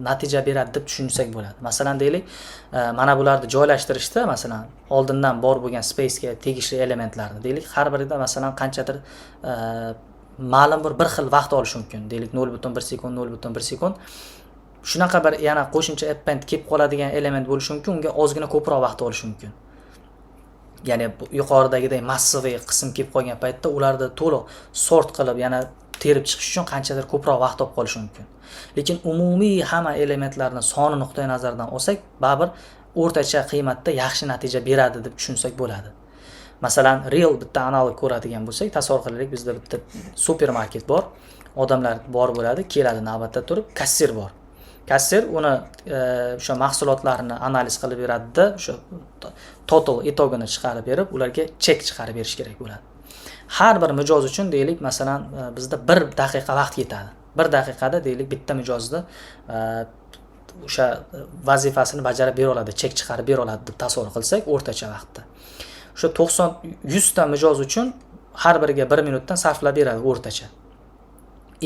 natija beradi deb tushunsak bo'ladi. Masalan deylik, mana bularni joylashtirishda, masalan, oldindan bor bo'lgan spacega tegishli elementlarni deylik, har birida masalan qanchadir ma'lum bir xil vaqt olishi mumkin. Deylik 0.1 sekund, 0.1 sekund. Shunaqa bir yana qo'shimcha append kelib qoladigan element bo'lishi mumkin, unga ozgina ko'proq vaqt olishi mumkin. Ya'ni yuqoridagidek massiviy qism kelib qolgan paytda ularni to'liq sort qilib yana terib chiqish uchun qanchadir ko'proq vaqt olib qolishi mumkin. Lekin umumiy hamma elementlarning soni nuqtai nazaridan olsak, baribir o'rtacha qiymatda yaxshi natija beradi deb tushunsak bo'ladi. Masalan, real bitta analog ko'radigan bo'lsak, tasavvur qilaylik, bizda bitta supermarket bor. Odamlar bor bo'ladi, keladi navbatda turib, kassir bor. Kassir uni o'sha mahsulotlarni analiz qilib beradi-da, o'sha total itogini chiqarib berib, ularga chek chiqarib berish kerak bo'ladi. Har bir mijoz uchun deylik, masalan, bizda 1 daqiqa vaqt ketadi. 1 daqiqada deylik bitta mijozda o'sha vazifasini bajarib bera oladi, chek chiqarib bera oladi deb tasavvur qilsak, o'rtacha vaqtda. O'sha 100 ta mijoz uchun har biriga 1 minutdan sarflab beradi o'rtacha.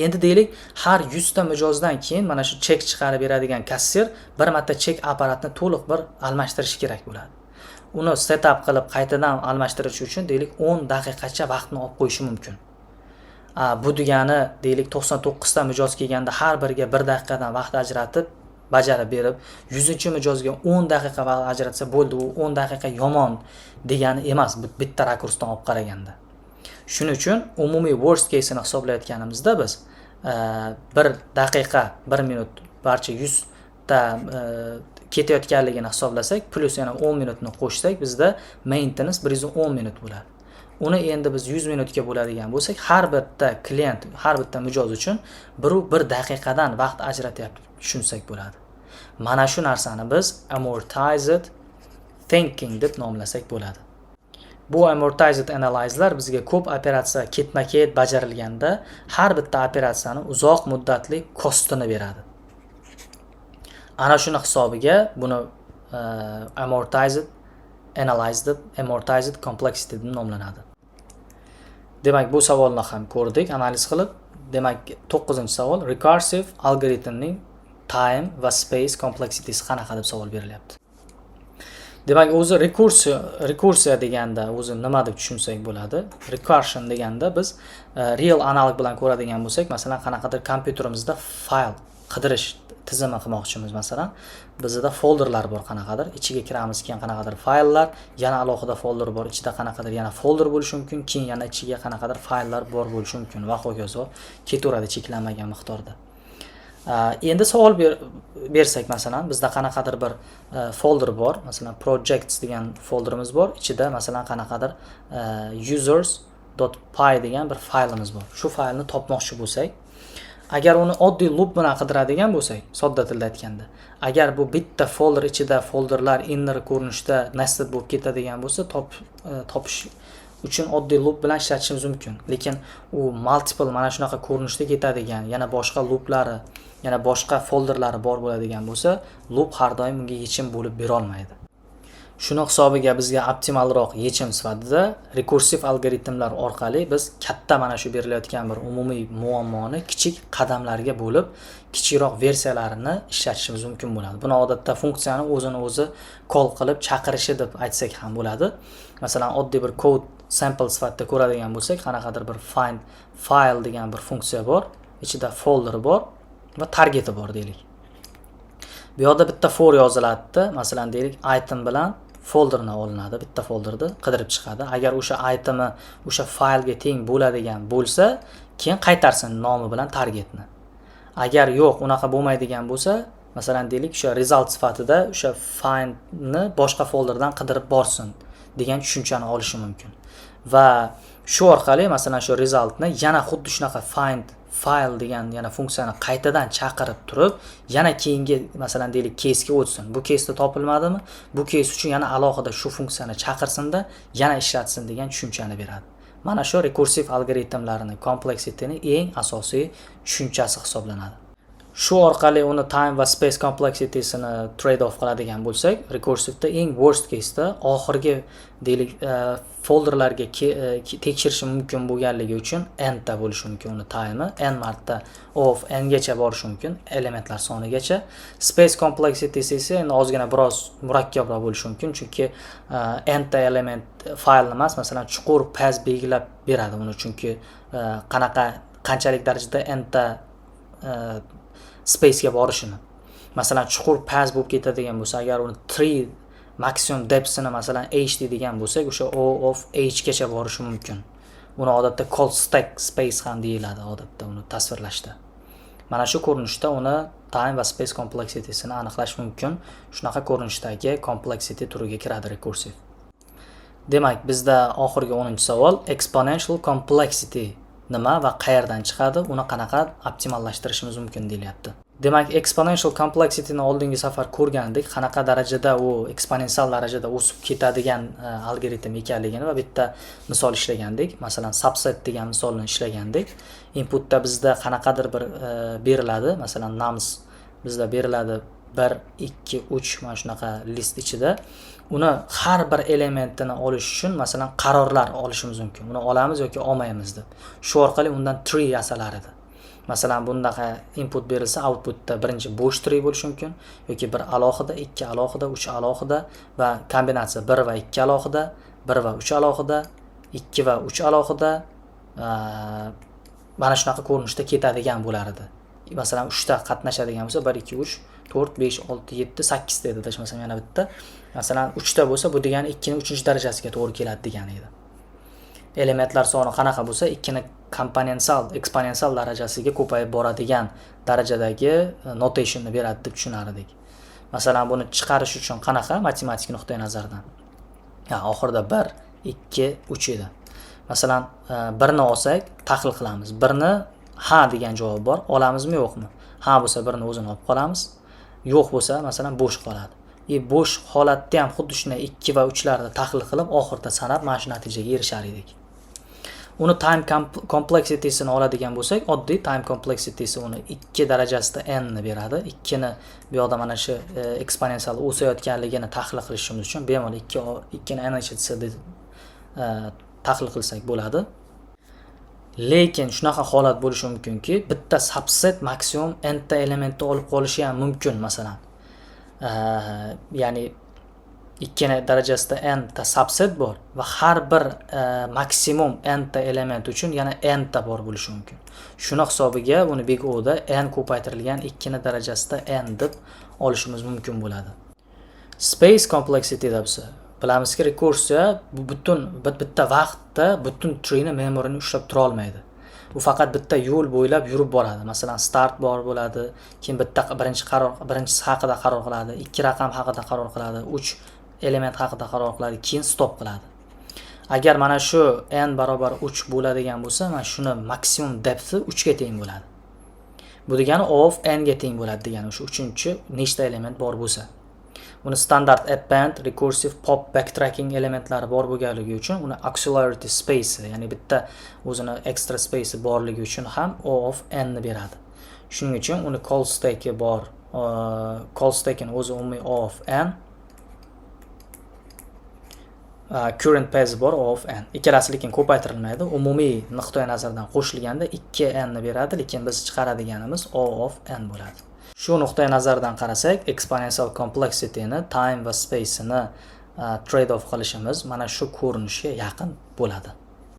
Endi deylik, har 100 ta mijozdan keyin mana shu chek chiqarib beradigan kassir bir marta chek apparatni to'liq bir almashtirishi kerak bo'ladi. Uni setup qilib qaytadan almashtirish uchun deylik 10 daqiqacha vaqtni olib qo'yishi mumkin. Bu degani deylik 99 ta mijoz kelganda har biriga 1 daqiqadan vaqt ajratib bajarib berib, 100-mijozga 10 daqiqa vaqt ajratsa bo'ldi, u 10 daqiqa yomon degani emas, bitta rakursdan olib qaraganda. Shuning uchun umumiy worst case ni hisoblayotganimizda biz 1 daqiqa, 1 minut barcha 100 ta ketayotganligini hisoblasak, plus yana 10 minutni qo'shsak, bizda maintenance 110 minut bo'ladi. Uni endi biz 100 minutga bo'ladigan bo'lsak, har bitta klient, har bitta mijoz uchun 1 daqiqadan vaqt ajratyapti tushunsak bo'ladi. Mana shu narsani biz amortized thinking deb nomlasak bo'ladi. Bu amortized analyzelar bizga ko'p operatsiya ketma-ket bajarilganda har bitta operatsiyani uzoq muddatli costini beradi. Ana shuni hisobiga buni amortized analyze deb, amortized complexity deb nomlanadi. Demak, bu savolni ham ko'rdik, analiz qilib. Demak, 9-savol, recursive algoritmning time va space complexitysi qanaqa deb savol berilyapti. Demak, o'zi rekursiya deganda o'zi nima deb tushunsak bo'ladi? Recursion deganda biz real analog bilan ko'radigan bo'lsak, masalan, qanaqadir kompyuterimizda fayl qidirish tizimi qilmoqchimiz, masalan, bizda folderlar bor qanaqadir, ichiga kiramiz, keyin qanaqadir fayllar, yana alohida folder bor, ichida qanaqadir yana folder bo'lishi mumkin, keyin yana ichiga qanaqadir fayllar bor bo'lishi mumkin va hokazo ketaveradi cheklanmagan miqdorda. Endi savol bersak, masalan, bizda qanaqadir bir folder bor, masalan, projects degan folderimiz bor, ichida masalan qanaqadir users.py degan bir faylimiz bor. Shu faylni topmoqchi bo'lsak, agar uni oddiy loop bilan qidiradigan bo'lsak, sodda tilda aytganda, agar bu bitta folder ichida folderlar inner ko'rinishda nested bo'lib ketadigan bo'lsa, topish uchun oddiy loop bilan ishlatishimiz mumkin. Lekin u multiple mana shunaqa ko'rinishda ketadigan, yana boshqa looplari, yana boshqa folderlari bor bo'ladigan bo'lsa, loop har doim unga yechim bo'lib bera olmaydi. Shuni hisobiga bizga optimalroq yechim sifatida rekursiv algoritmlar orqali biz katta mana shu berilayotgan bir umumiy muammoni kichik qadamlarga bo'lib, kichikroq versiyalarini ishlatishimiz mumkin bo'ladi. Buni odatda funksiyani o'zini o'zi call qilib chaqirishi deb aytsak ham bo'ladi. Masalan, oddiy bir code sample sifatida ko'radigan bo'lsak, qanaqadir bir find file degan bir funksiya bor, ichida folder bor va targeti bor deylik. Bu yerda bitta for yoziladi, masalan deylik item bilan folderni olinadi, bitta folderni qidirib chiqadi. Agar o'sha itemni o'sha faylga teng bo'ladigan bo'lsa, keyin qaytarsin nomi bilan targetni. Agar yo'q, unaqa bo'lmaydigan bo'lsa, masalan deylik, o'sha result sifatida o'sha findni boshqa folderdan qidirib borsin degan tushunchani olishi mumkin. Va shu orqali masalan shu resultni yana xuddi shunaqa find file degan yana funksiyani qaytadan chaqirib turib, yana keyingi masalan deylik case'ga o'tsin. Bu case'da topilmadimi? Bu case uchun yana alohida shu funksiyani chaqirsin-da, yana ishlatsin degan tushunchani beradi. Mana shu rekursiv algoritmlarning kompleksitini eng asosiy tushunchasi hisoblanadi. Shu orqali uni time va space complexitysini trade off qiladigan bo'lsak, recursivda eng worst case'da oxirgi deylik folderlarga tekshirishi mumkin bo'lganligi uchun n ta bo'lishi mumkin uni time'i, n marta of n gacha borishi mumkin elementlar sonigacha. Space complexitys esa endi ozgina biroz murakkabroq bo'lishi mumkin, chunki n ta element file emas, masalan chuqur path belgilab beradi uni, chunki qanchalik darajada n ta space ga borishini. Masalan chuqur path bo'lib ketadigan bo'lsa, agar uni tree maximum depth ni masalan h deydigan bo'lsak, o'sha o of h gacha borishi mumkin. Buni odatda call stack space ham deyiladi odatda uni tasvirlashda. Mana shu ko'rinishda uni time va space complexitysini aniqlash mumkin. Shunaqa ko'rinishdagi complexity turiga kiradi recursive. Demak, bizda oxirgi 10-savol exponential complexity nima va qayerdan chiqadi, uni qanaqa optimallashtirishimiz mumkin deyilyapti. Demak, exponential complexity ni oldingi safar ko'rgandik, qanaqa darajada u eksponensial darajada o'sib ketadigan algoritm ekanligini va bitta misol ishlagandik. Masalan, subset degan misolni ishlagandik. Inputda bizda qanaqadir bir beriladi, masalan nums bizda beriladi 1 2 3 mana shunaqa list ichida. Uni har bir elementini olish uchun masalan qarorlar olishimiz mumkin. Uni olamiz yoki olmaymiz deb. Shu orqali undan tree yasalar edi. Masalan, bundaqa input berilsa, outputda birinchi bo'sh tree bo'lishi mumkin yoki bir alohida, ikki alohida, uch alohida va kombinatsiya 1 va 2 alohida, 1 va 3 alohida, 2 va 3 alohida mana shunaqa ko'rinishda ketadigan bo'lar edi. Masalan, 3 ta qatnashadigan bo'lsa, 1 2 3 4 5 6 7 8 ta edi, dashmasam yana bitta. Masalan, 3 ta bo'lsa, bu degani 2 ning 3-darajasiga to'g'ri keladi degani edi. Elementlar soni qanaqa bo'lsa, 2 ning eksponensial darajasiga ko'payib boradigan darajadagi notationni beradi deb tushunar edik. Masalan, buni chiqarish uchun qanaqa matematik nuqtai nazardan? Oxirida 1 2 3 edi. Masalan, 1 ni olsak, tahlil qilamiz. 1 ni ha degan javob bor, olamizmi yo'qmi? Ha bo'lsa 1 ni o'zini olib qolamiz. Yo'q bo'lsa, masalan, bo'sh qoladi. Bo'sh holatda ham xuddi shunday 2 va 3 larni tahlil qilib, oxirida sanab mana shu natijaga erishar edik. Uni time complexitysini oladigan bo'lsak, oddiy time complexitysini uni 2 darajasida n ni beradi. 2 ni bu yoqda mana shu eksponensial o'sayotganligini tahlil qilishimiz uchun bemalol 2 ni n ichida tahlil qilsak bo'ladi. Lekin shunaqa holat bo'lishi mumkinki, bitta subset maksimum n ta elementni olib qolishi ham mumkin, masalan. Ya'ni 2 darajasida n ta subset bor va har bir maksimum n ta element uchun yana n ta bor bo'lishi mumkin. Shuni hisobiga buni big O da n ko'paytirilgan 2 darajasida n deb olishimiz mumkin bo'ladi. Space complexity debsa bilamizki, rekursiya bu bitta vaqtda butun tree ni memorini ushlab tura olmaydi. Bu faqat bitta yo'l bo'ylab yurib boradi. Masalan, start bor bo'ladi, keyin birinchisi haqida qaror qiladi, 2 raqam haqida qaror qiladi, 3 element haqida qaror qiladi, keyin stop qiladi. Agar mana shu n barobar 3 bo'ladigan bo'lsa, mana shuni maksimum depth'i 3 ga teng bo'ladi. Bu degani O of n ga teng bo'ladi degani, o'sha 3-chi nechta element bor bo'lsa. Uni standard append, recursive, pop, backtracking elementlari bor bo'lganligi uchun uni auxiliary space, ya'ni bitta o'zini extra space borligi uchun ham O of n ni beradi. Shuning uchun uni call stack'i bor, call stack'ini o'zi umumiy O of n, current path bor O of n. Ikkalasi lekin ko'paytirilmaydi. Umumiy nuqtai nazardan qo'shilganda 2n ni beradi, lekin biz chiqaradiganimiz O of n bo'ladi. Shu nuqtai nazardan qarasak, exponential complexity ni time va space ni trade off qilishimiz mana shu ko'rinishga yaqin bo'ladi.